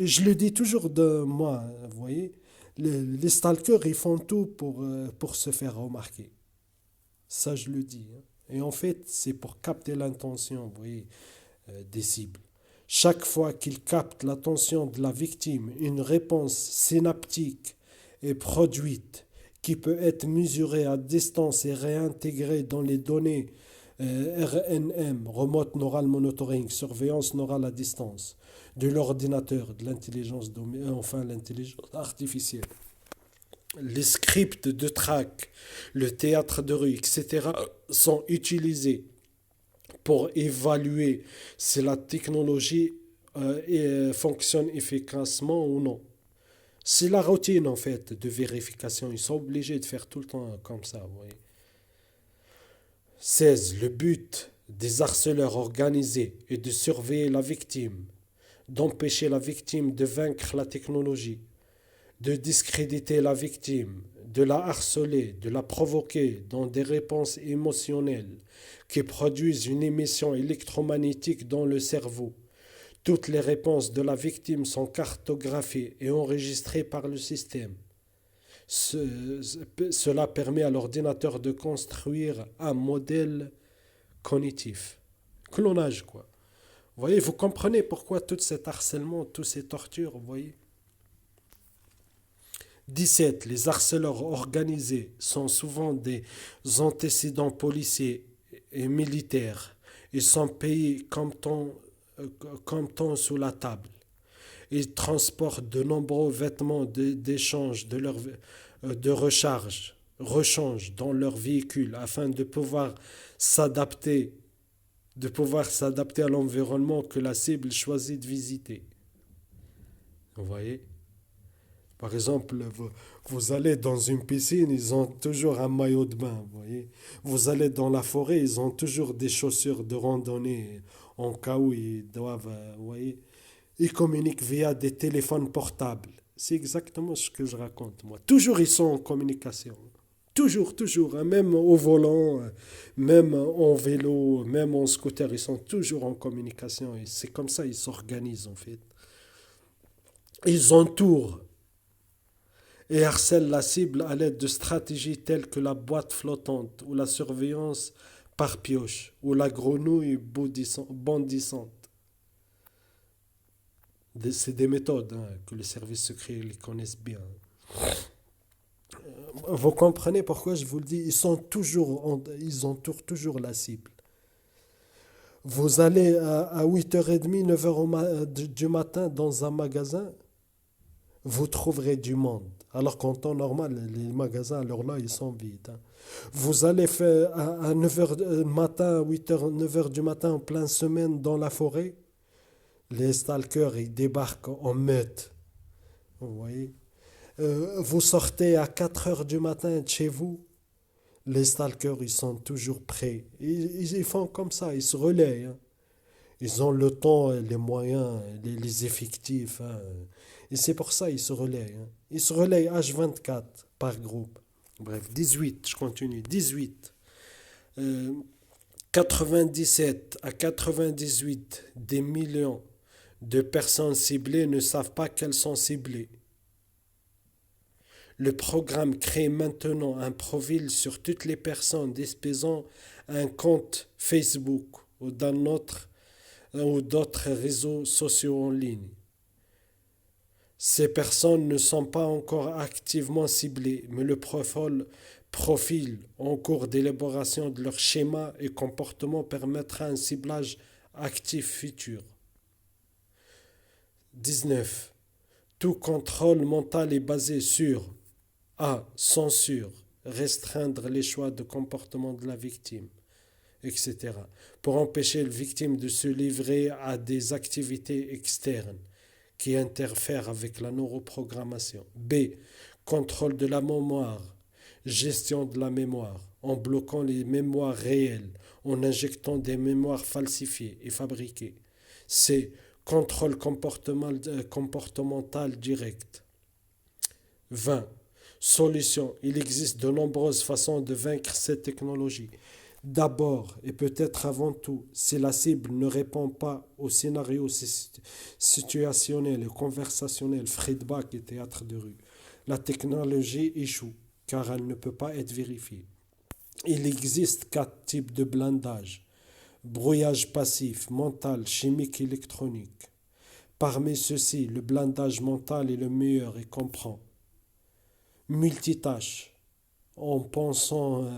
je le dis toujours de moi, vous voyez, les stalkers, ils font tout pour se faire remarquer. Ça, je le dis, hein. Et en fait, c'est pour capter l'intention, vous voyez, des cibles. Chaque fois qu'ils captent l'attention de la victime, une réponse synaptique est produite qui peut être mesurée à distance et réintégrée dans les données RNM, Remote Neural Monitoring, surveillance neurale à distance, de l'ordinateur, de enfin l'intelligence artificielle. Les scripts de track, le théâtre de rue, etc. sont utilisés pour évaluer si la technologie fonctionne efficacement ou non. C'est la routine en fait de vérification. Ils sont obligés de faire tout le temps comme ça. Vous voyez. 16. Le but des harceleurs organisés est de surveiller la victime, d'empêcher la victime de vaincre la technologie, de discréditer la victime, de la harceler, de la provoquer dans des réponses émotionnelles qui produisent une émission électromagnétique dans le cerveau. Toutes les réponses de la victime sont cartographiées et enregistrées par le système. Cela permet à l'ordinateur de construire un modèle cognitif. Clonage, quoi. Vous voyez, vous comprenez pourquoi tout cet harcèlement, toutes ces tortures, vous voyez. 17. Les harceleurs organisés sont souvent des antécédents policiers et militaires. Ils sont payés comme temps sous la table. Ils transportent de nombreux vêtements d'échange, de rechange dans leur véhicule afin s'adapter, de pouvoir s'adapter à l'environnement que la cible choisit de visiter. Vous voyez? Par exemple, vous allez dans une piscine, ils ont toujours un maillot de bain, vous voyez. Vous allez dans la forêt, ils ont toujours des chaussures de randonnée en cas où ils doivent, vous voyez. Ils communiquent via des téléphones portables. C'est exactement ce que je raconte, moi. Toujours, ils sont en communication. Toujours, toujours, hein. Même au volant, même en vélo, même en scooter, ils sont toujours en communication. Et c'est comme ça ils s'organisent, en fait. Ils entourent et harcèlent la cible à l'aide de stratégies telles que la boîte flottante ou la surveillance par pioche ou la grenouille bondissante. C'est des méthodes, hein, que les services secrets les connaissent bien. Vous comprenez pourquoi je vous le dis, ils entourent toujours la cible. Vous allez à 8h30, 9h du matin dans un magasin, vous trouverez du monde. Alors qu'en temps normal, les magasins, alors là, ils sont vides, hein. Vous allez faire à 9h du matin, 8h, 9h du matin, en pleine semaine dans la forêt, les stalkers, ils débarquent en meute. Vous voyez? Vous sortez à 4h du matin de chez vous, les stalkers, ils sont toujours prêts. Ils font comme ça, ils se relaient, hein. Ils ont le temps, les moyens, les effectifs, hein. Et c'est pour ça qu'ils se relaient, hein. Ils se relaient H24 par groupe. Bref, 18, je continue. 18. Euh, 97 à 98 des millions de personnes ciblées ne savent pas qu'elles sont ciblées. Le programme crée maintenant un profil sur toutes les personnes disposant d'un compte Facebook ou d'un autre ou d'autres réseaux sociaux en ligne. Ces personnes ne sont pas encore activement ciblées, mais le profil en cours d'élaboration de leur schéma et comportement permettra un ciblage actif futur. 19. Tout contrôle mental est basé sur A. Censure, restreindre les choix de comportement de la victime, etc. Pour empêcher la victime de se livrer à des activités externes qui interfèrent avec la neuroprogrammation. B. Contrôle de la mémoire, gestion de la mémoire, en bloquant les mémoires réelles, en injectant des mémoires falsifiées et fabriquées. C. Contrôle comportemental direct. 20. Solution. Il existe de nombreuses façons de vaincre cette technologie. D'abord, et peut-être avant tout, si la cible ne répond pas au scénario situationnel et conversationnel, feedback et théâtre de rue, la technologie échoue, car elle ne peut pas être vérifiée. Il existe 4 types de blindage. Brouillage passif, mental, chimique, électronique. Parmi ceux-ci, le blindage mental est le meilleur et comprend multitâche, en pensant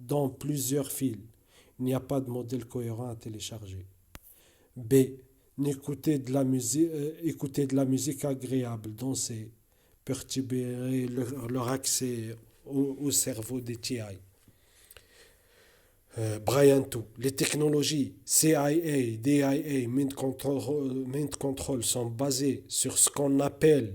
dans plusieurs fils. Il n'y a pas de modèle cohérent à télécharger. B. Écouter de la musique agréable, danser, perturber leur accès au cerveau des TI. Brian Tout. Les technologies CIA, DIA, Mind Control sont basées sur ce qu'on appelle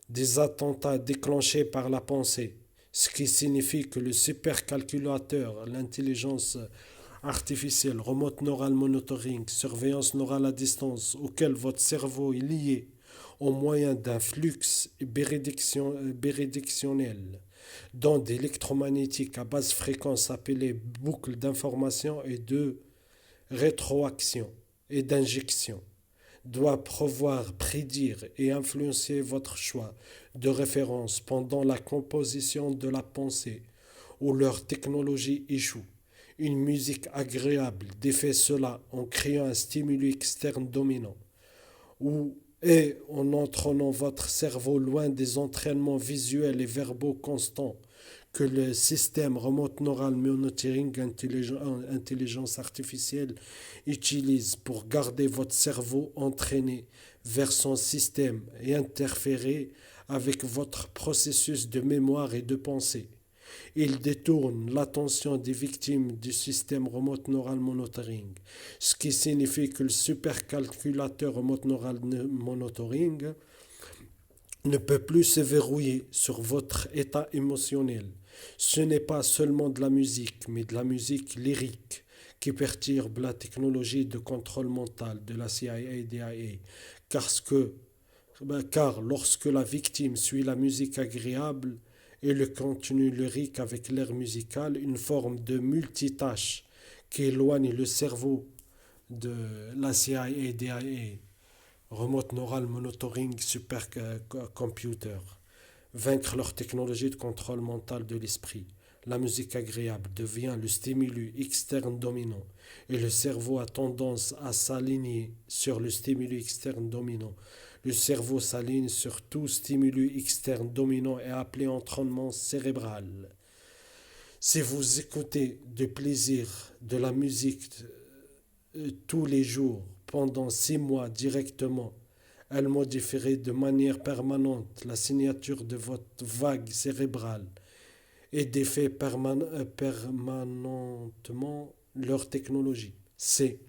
des attentats déclenchés par la pensée, ce qui signifie que le supercalculateur, l'intelligence artificielle, remote neural monitoring, surveillance neurale à distance, auquel votre cerveau est lié au moyen d'un flux bidirectionnel d'ondes électromagnétiques à basse fréquence appelées boucles d'information et de rétroaction et d'injection doit pouvoir prédire et influencer votre choix de référence pendant la composition de la pensée où leur technologie échoue. Une musique agréable défait cela en créant un stimulus externe dominant et en entraînant votre cerveau loin des entraînements visuels et verbaux constants que le système remote neural monitoring intelligence artificielle utilise pour garder votre cerveau entraîné vers son système et interférer avec votre processus de mémoire et de pensée. Il détourne l'attention des victimes du système remote neural monitoring, ce qui signifie que le supercalculateur remote neural monitoring ne peut plus se verrouiller sur votre état émotionnel. Ce n'est pas seulement de la musique, mais de la musique lyrique qui perturbe la technologie de contrôle mental de la CIA et DIA. Car lorsque la victime suit la musique agréable et le contenu lyrique avec l'air musical, une forme de multitâche qui éloigne le cerveau de la CIA et DIA. Remote Neural Monitoring Supercomputer, vaincre leur technologie de contrôle mental de l'esprit. La musique agréable devient le stimulus externe dominant et le cerveau a tendance à s'aligner sur le stimulus externe dominant. Le cerveau s'aligne sur tout stimulus externe dominant et appelé entraînement cérébral. Si vous écoutez de plaisir de la musique tous les jours pendant 6 mois directement, elle modifierait de manière permanente la signature de votre vague cérébrale et défait permanentement leur technologie. C'est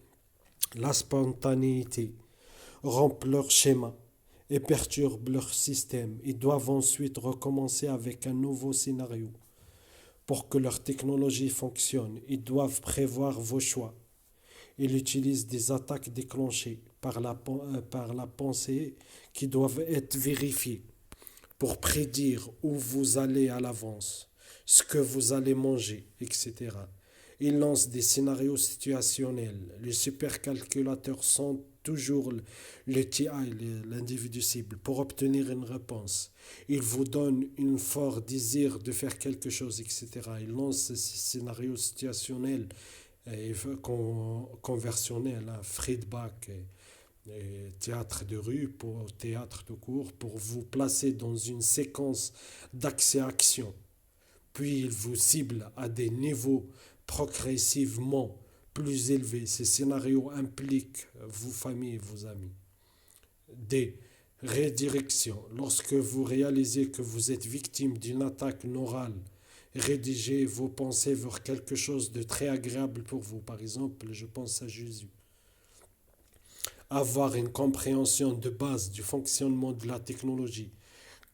la spontanéité, rompt leur schéma et perturbe leur système. Ils doivent ensuite recommencer avec un nouveau scénario. Pour que leur technologie fonctionne, ils doivent prévoir vos choix. Il utilise des attaques déclenchées par la pensée qui doivent être vérifiées pour prédire où vous allez à l'avance. ce que vous allez manger, etc. Il lance des scénarios situationnels. Les supercalculateurs sont toujours le TI, l'individu cible, pour obtenir une réponse. Il vous donne un fort désir de faire quelque chose, etc. Il lance ces scénarios situationnels et conversionnels, hein, Friedbach et théâtre de rue pour théâtre de cours, pour vous placer dans une séquence d'accès-action. Puis il vous cible à des niveaux progressivement plus élevés. Ces scénarios impliquent vos familles et vos amis. D. Rédirection. Lorsque vous réalisez que vous êtes victime d'une attaque neurale, rédigez vos pensées vers quelque chose de très agréable pour vous. Par exemple, je pense à Jésus. Avoir une compréhension de base du fonctionnement de la technologie.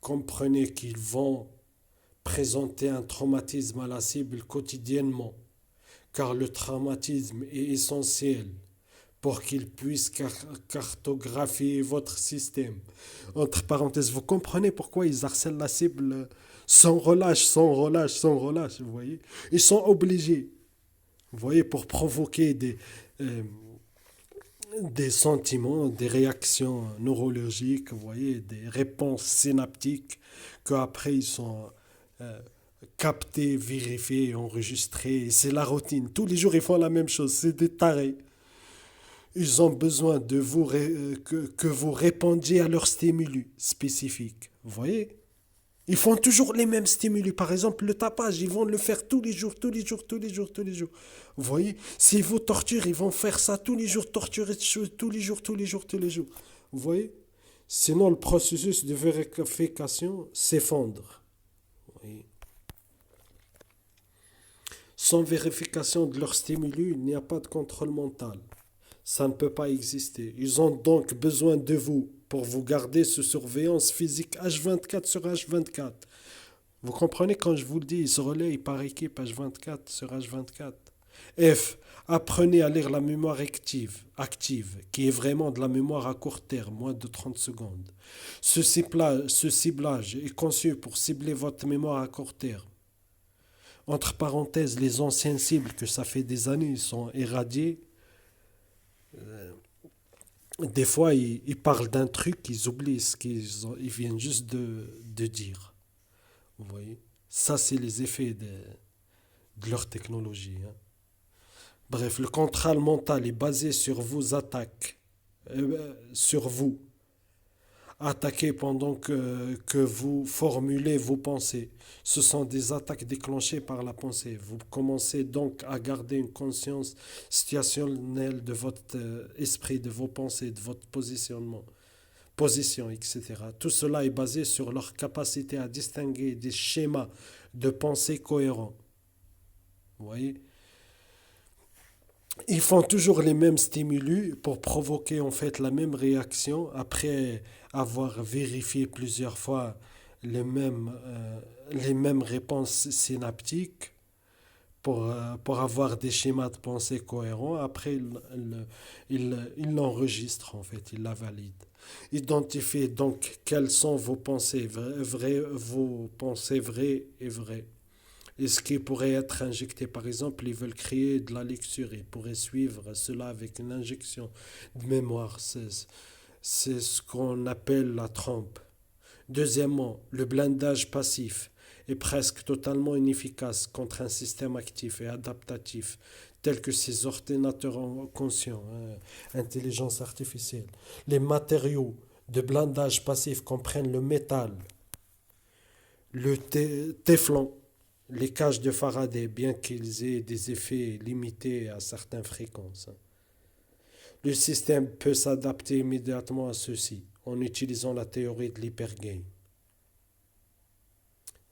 Comprenez qu'ils vont présenter un traumatisme à la cible quotidiennement, car le traumatisme est essentiel pour qu'il puisse cartographier votre système. Entre parenthèses, vous comprenez pourquoi ils harcèlent la cible sans relâche, sans relâche, sans relâche, vous voyez? Ils sont obligés, vous voyez, pour provoquer euh, des sentiments, des réactions neurologiques, vous voyez, des réponses synaptiques qu'après ils sont euh, captés, vérifiés, enregistrés. C'est la routine. Tous les jours, ils font la même chose. C'est des tarés. Ils ont besoin de vous que vous répondiez à leurs stimuli spécifiques. Vous voyez? Ils font toujours les mêmes stimuli. Par exemple, le tapage, ils vont le faire tous les jours, tous les jours, tous les jours, tous les jours. Vous voyez? S'ils vous torturent, ils vont faire ça tous les jours, torturer tous les jours, tous les jours, tous les jours. Vous voyez? Sinon, le processus de vérification s'effondre. Vous voyez? Sans vérification de leurs stimuli, il n'y a pas de contrôle mental. Ça ne peut pas exister. Ils ont donc besoin de vous pour vous garder sous surveillance physique H24 sur H24. Vous comprenez quand je vous le dis, ils se relayent par équipe H24 sur H24. F. Apprenez à lire la mémoire active, qui est vraiment de la mémoire à court terme, moins de 30 secondes. Ce ciblage est conçu pour cibler votre mémoire à court terme. Entre parenthèses, les anciennes cibles que ça fait des années, ils sont éradiés. Des fois, ils parlent d'un truc, ils oublient ce ils viennent juste de dire. Vous voyez? Ça, c'est les effets de leur technologie, hein. Bref, le contrôle mental est basé sur vos attaques, sur vous. Attaquer pendant que vous formulez vos pensées. Ce sont des attaques déclenchées par la pensée. Vous commencez donc à garder une conscience situationnelle de votre esprit, de vos pensées, de votre position, etc. Tout cela est basé sur leur capacité à distinguer des schémas de pensée cohérents. Vous voyez? Ils font toujours les mêmes stimuli pour provoquer en fait la même réaction après avoir vérifié plusieurs fois les mêmes réponses synaptiques pour avoir des schémas de pensée cohérents. Après, il l'enregistre en fait, il la valide. Identifiez donc quelles sont vos pensées vos pensées vraies et vraies. Et ce qui pourrait être injecté, par exemple, ils veulent créer de la lecture, ils pourraient suivre cela avec une injection de mémoire. C'est ce qu'on appelle la trompe. Deuxièmement, le blindage passif est presque totalement inefficace contre un système actif et adaptatif tel que ces ordinateurs conscients, hein, intelligence artificielle. Les matériaux de blindage passif comprennent le métal, le téflon, les cages de Faraday, bien qu'ils aient des effets limités à certaines fréquences. Le système peut s'adapter immédiatement à ceci en utilisant la théorie de l'hypergame.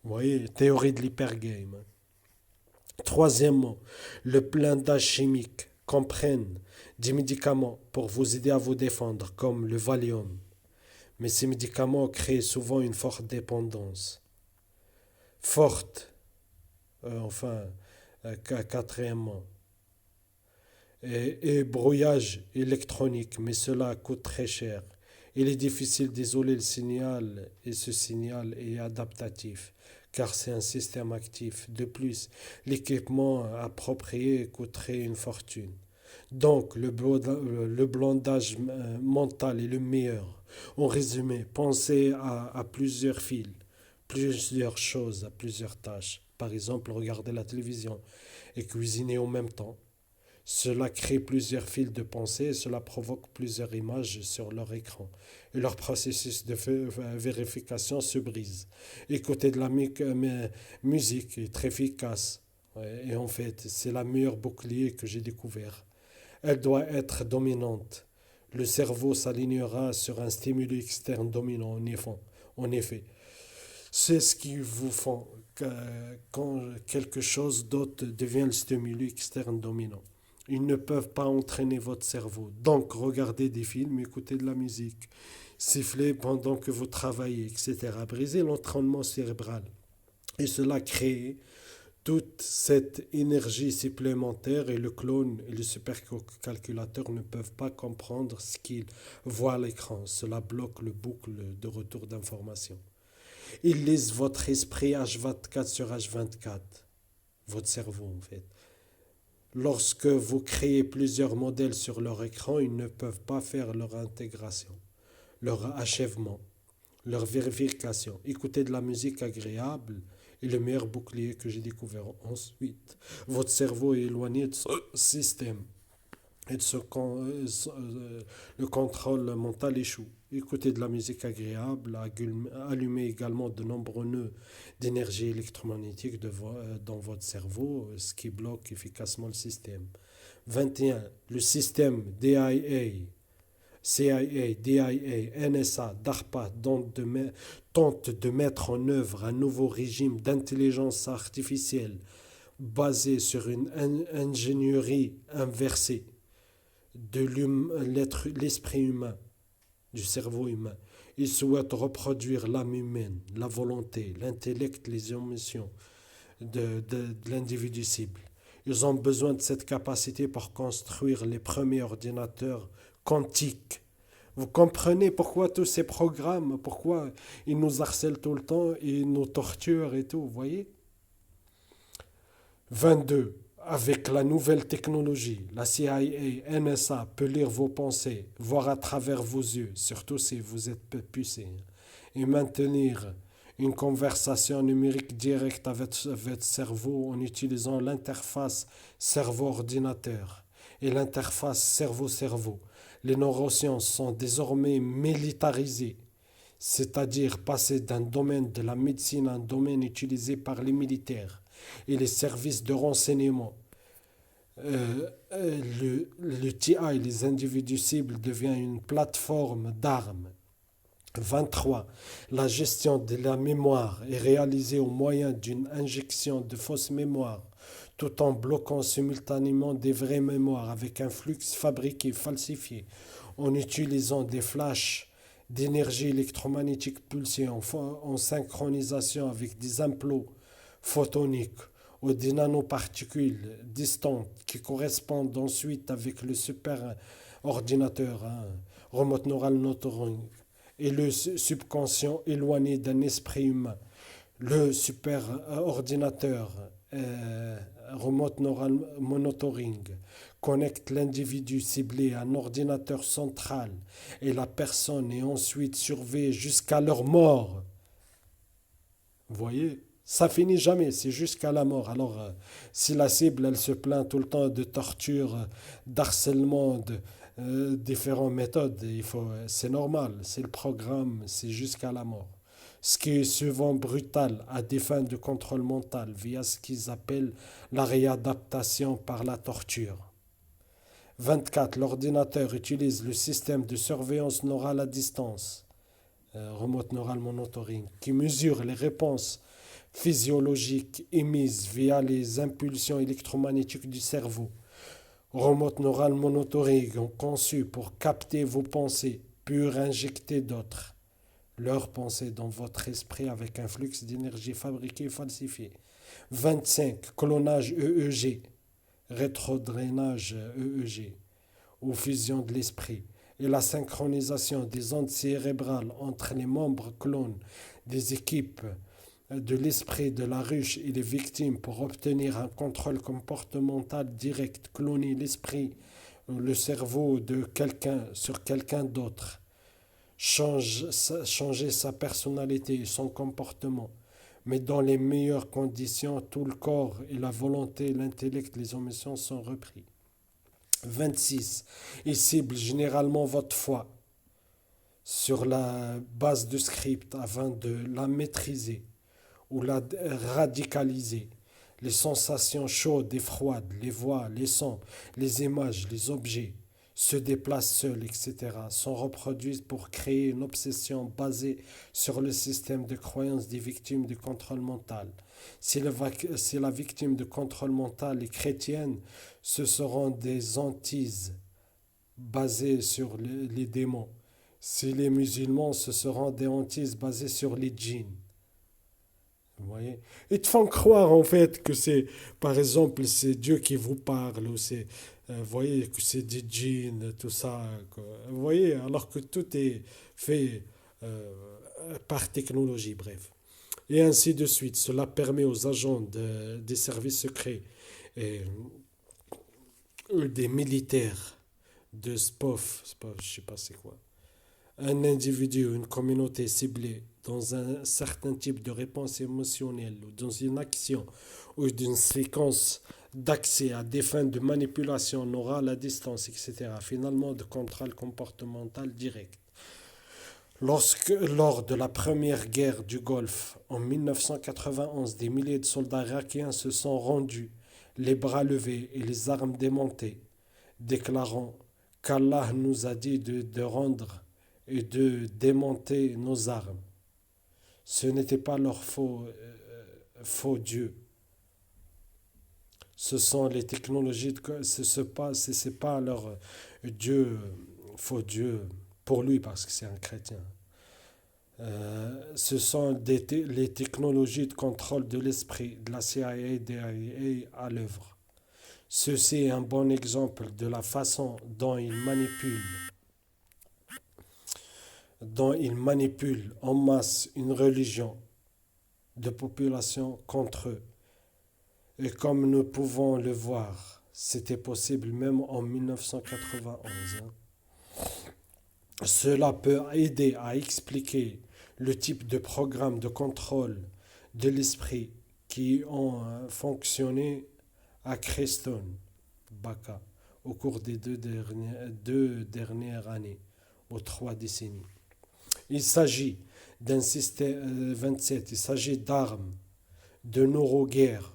Vous voyez, théorie de l'hypergame. Troisièmement, le blindage chimique comprenne des médicaments pour vous aider à vous défendre, comme le Valium. Mais ces médicaments créent souvent une forte dépendance. Forte, enfin, quatrièmement. Et brouillage électronique, mais cela coûte très cher. Il est difficile d'isoler le signal et ce signal est adaptatif, car c'est un système actif. De plus, l'équipement approprié coûterait une fortune. Donc, le blindage mental est le meilleur. En résumé, pensez à plusieurs fils, plusieurs choses, à plusieurs tâches. Par exemple, regarder la télévision et cuisiner en même temps. Cela crée plusieurs fils de pensée et cela provoque plusieurs images sur leur écran. Et leur processus de vérification se brise. Écouter de la musique est très efficace. Ouais, et en fait, c'est la meilleure bouclier que j'ai découvert. Elle doit être dominante. Le cerveau s'alignera sur un stimuli externe dominant, en effet. C'est ce qui vous fait quand quelque chose d'autre devient le stimuli externe dominant. Ils ne peuvent pas entraîner votre cerveau. Donc, regardez des films, écoutez de la musique, sifflez pendant que vous travaillez, etc. Brisez l'entraînement cérébral. Et cela crée toute cette énergie supplémentaire et le clone et le supercalculateur ne peuvent pas comprendre ce qu'ils voient à l'écran. Cela bloque le boucle de retour d'information. Ils lisent votre esprit H24 sur H24, votre cerveau en fait. Lorsque vous créez plusieurs modèles sur leur écran, ils ne peuvent pas faire leur intégration, leur achèvement, leur vérification. Écouter de la musique agréable est le meilleur bouclier que j'ai découvert. Ensuite, votre cerveau est éloigné de ce système et le contrôle mental échoue. Écoutez de la musique agréable, allumez également de nombreux nœuds d'énergie électromagnétique dans votre cerveau, ce qui bloque efficacement le système. 21. Le système CIA, DIA, NSA, DARPA tente de mettre en œuvre un nouveau régime d'intelligence artificielle basé sur une ingénierie inversée de l'esprit humain, du cerveau humain. Ils souhaitent reproduire l'âme humaine, la volonté, l'intellect, les émotions de l'individu cible. Ils ont besoin de cette capacité pour construire les premiers ordinateurs quantiques. Vous comprenez pourquoi tous ces programmes, pourquoi ils nous harcèlent tout le temps et ils nous torturent et tout, vous voyez? 22. Avec la nouvelle technologie, la CIA, NSA peut lire vos pensées, voir à travers vos yeux, surtout si vous êtes pucé, et maintenir une conversation numérique directe avec votre cerveau en utilisant l'interface cerveau-ordinateur et l'interface cerveau-cerveau. Les neurosciences sont désormais militarisées, c'est-à-dire passées d'un domaine de la médecine à un domaine utilisé par les militaires et les services de renseignement. Le TI, les individus cibles, devient une plateforme d'armes. 23. La gestion de la mémoire est réalisée au moyen d'une injection de fausses mémoires, tout en bloquant simultanément des vraies mémoires avec un flux fabriqué, falsifié, en utilisant des flashs d'énergie électromagnétique pulsée en synchronisation avec des implots photoniques ou des nanoparticules distantes qui correspondent ensuite avec le superordinateur, remote neural network, et le subconscient éloigné d'un esprit humain. Le superordinateur, remote neural monitoring, connecte l'individu ciblé à un ordinateur central et la personne est ensuite surveillée jusqu'à leur mort. Vous voyez, ça finit jamais, c'est jusqu'à la mort. Alors, si la cible, elle se plaint tout le temps de torture, d'harcèlement, de différentes méthodes, c'est normal, c'est le programme, c'est jusqu'à la mort. Ce qui est souvent brutal à des fins de contrôle mental via ce qu'ils appellent la réadaptation par la torture. 24. L'ordinateur utilise le système de surveillance neurale à distance, remote neural monitoring, qui mesure les réponses physiologiques émises via les impulsions électromagnétiques du cerveau. Remote neural monitoring ont conçu pour capter vos pensées, puis injecter d'autres. Leurs pensées dans votre esprit avec un flux d'énergie fabriqué et falsifié. 25. Clonage EEG, rétrodrainage EEG, ou fusion de l'esprit, et la synchronisation des ondes cérébrales entre les membres clones des équipes de l'esprit de la ruche et des victimes pour obtenir un contrôle comportemental direct, cloner l'esprit, le cerveau de quelqu'un sur quelqu'un d'autre, changer sa personnalité et son comportement, mais dans les meilleures conditions, tout le corps et la volonté, l'intellect, les émotions sont repris. 26. Il cible généralement votre foi sur la base de script afin de la maîtriser ou la radicaliser. Les sensations chaudes et froides, les voix, les sons, les images, les objets se déplacent seuls, etc., sont reproduits pour créer une obsession basée sur le système de croyance des victimes du contrôle mental. Si la victime de contrôle mental est chrétienne, ce seront des hantises basées sur les démons. Si les musulmans, ce seront des hantises basées sur les djinns. Vous voyez? Ils te font croire en fait que c'est, par exemple, c'est Dieu qui vous parle, ou c'est, vous voyez, que c'est des djinns, tout ça, quoi. Vous voyez, alors que tout est fait par technologie, bref. Et ainsi de suite. Cela permet aux agents des services secrets et des militaires de SPOF, je sais pas c'est quoi, un individu ou une communauté ciblée dans un certain type de réponse émotionnelle ou dans une action ou d'une séquence d'accès à des fins de manipulation orale à distance, etc., finalement de contrôle comportemental direct. Lors de la première guerre du Golfe en 1991, des milliers de soldats irakiens se sont rendus, les bras levés et les armes démontées, déclarant qu'Allah nous a dit de rendre et de démonter nos armes. Ce n'était pas leur faux Dieu. Ce sont les technologies, c'est pas leur Dieu, faux Dieu, pour lui parce que c'est un chrétien. Ce sont les technologies de contrôle de l'esprit de la CIA et de à l'œuvre. Ceci est un bon exemple de la façon dont ils manipulent en masse une religion de population contre eux. Et comme nous pouvons le voir, c'était possible même en 1991. Cela peut aider à expliquer le type de programme de contrôle de l'esprit qui ont fonctionné à Creston, Baka, au cours des deux dernières années, aux 3 décennies. Il s'agit d'un système 27, il s'agit d'armes de neuroguerre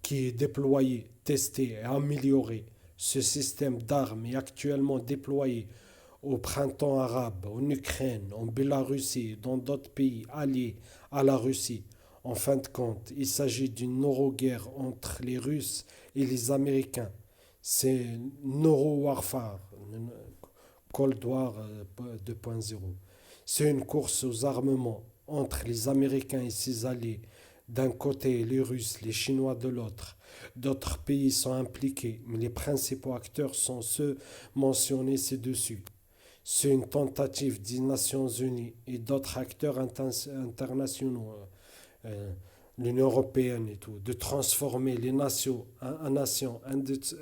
qui est déployé, testé et amélioré. Ce système d'armes est actuellement déployé au printemps arabe, en Ukraine, en Biélorussie et dans d'autres pays alliés à la Russie. En fin de compte, il s'agit d'une neuroguerre entre les Russes et les Américains. C'est Neuro-Warfare, Cold War 2.0. C'est une course aux armements entre les Américains et ses alliés d'un côté et les Russes, les Chinois de l'autre. D'autres pays sont impliqués, mais les principaux acteurs sont ceux mentionnés ci-dessus. C'est une tentative des Nations Unies et d'autres acteurs internationaux, l'Union européenne et tout, de transformer les nations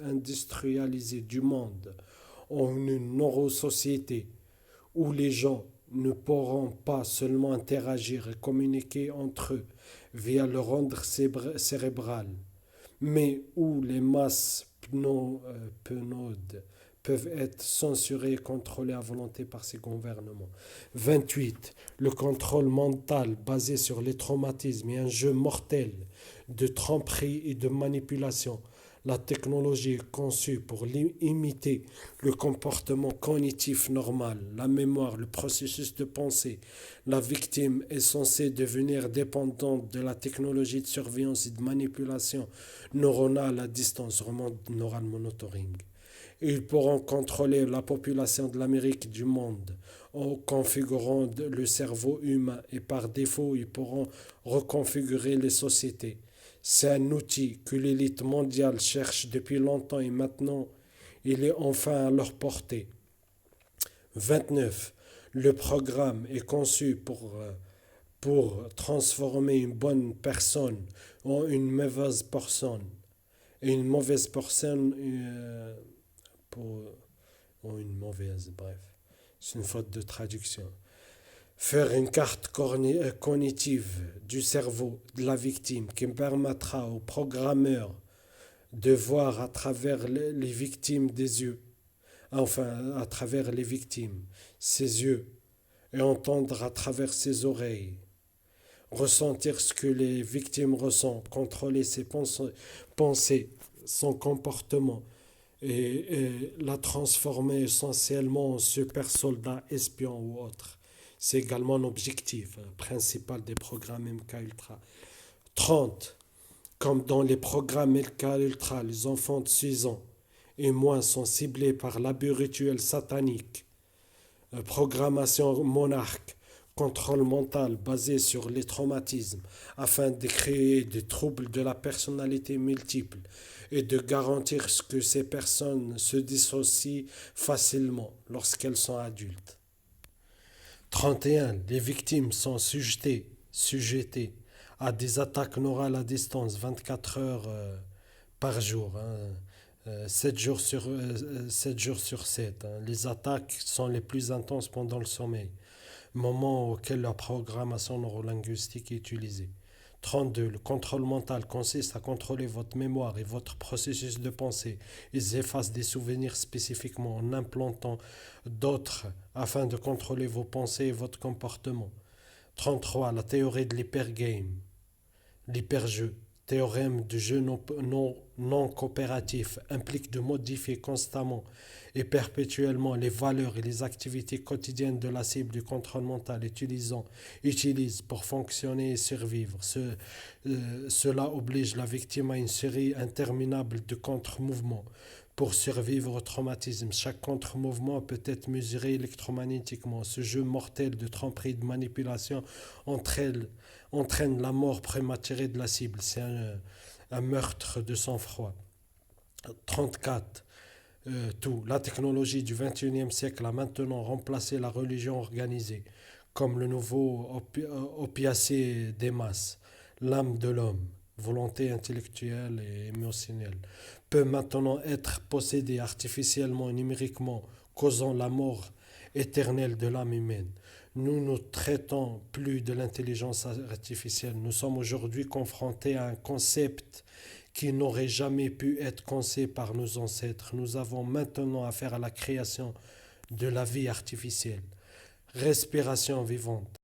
industrialisées du monde en une neurosociété où les gens ne pourront pas seulement interagir et communiquer entre eux via leur onde cérébrale, mais où les masses pneumodes peuvent être censurées et contrôlées à volonté par ces gouvernements. 28. Le contrôle mental basé sur les traumatismes est un jeu mortel de tromperie et de manipulation. La technologie est conçue pour imiter le comportement cognitif normal, la mémoire, le processus de pensée. La victime est censée devenir dépendante de la technologie de surveillance et de manipulation neuronale à distance, remote neural monitoring. Ils pourront contrôler la population de l'Amérique du monde en configurant le cerveau humain et par défaut, ils pourront reconfigurer les sociétés. C'est un outil que l'élite mondiale cherche depuis longtemps et maintenant, il est enfin à leur portée. 29. Le programme est conçu pour transformer une bonne personne en une mauvaise personne. Et une mauvaise personne pour, en une mauvaise, bref. C'est une faute de traduction. Faire une carte cognitive du cerveau de la victime qui permettra au programmeur de voir à travers les victimes des yeux, enfin à travers les victimes, ses yeux, et entendre à travers ses oreilles, ressentir ce que les victimes ressentent, contrôler ses pensées, son comportement, et la transformer essentiellement en super soldat, espion ou autre. C'est également un objectif principal des programmes MK Ultra. 30. Comme dans les programmes MK Ultra, les enfants de 6 ans et moins sont ciblés par l'abus rituel satanique, programmation monarque, contrôle mental basé sur les traumatismes afin de créer des troubles de la personnalité multiple et de garantir que ces personnes se dissocient facilement lorsqu'elles sont adultes. 31. Les victimes sont sujettées à des attaques neurales à distance 24 heures par jour, 7 jours sur 7. Les attaques sont les plus intenses pendant le sommeil, moment auquel la programmation neurolinguistique est utilisée. 32. Le contrôle mental consiste à contrôler votre mémoire et votre processus de pensée. Ils effacent des souvenirs spécifiquement en implantant d'autres afin de contrôler vos pensées et votre comportement. 33. La théorie de l'hypergame, l'hyperjeu. Théorème du jeu non coopératif implique de modifier constamment et perpétuellement les valeurs et les activités quotidiennes de la cible du contrôle mental utilise pour fonctionner et survivre. Cela oblige la victime à une série interminable de contre-mouvements pour survivre au traumatisme. Chaque contre-mouvement peut être mesuré électromagnétiquement. Ce jeu mortel de tromperie et de manipulation entraîne la mort prématurée de la cible. C'est un meurtre de sang-froid. 34. La technologie du XXIe siècle a maintenant remplacé la religion organisée comme le nouveau opiacé des masses. L'âme de l'homme, volonté intellectuelle et émotionnelle, peut maintenant être possédée artificiellement et numériquement, causant la mort éternelle de l'âme humaine. Nous ne traitons plus de l'intelligence artificielle. Nous sommes aujourd'hui confrontés à un concept qui n'aurait jamais pu être conçu par nos ancêtres. Nous avons maintenant affaire à la création de la vie artificielle. Respiration vivante.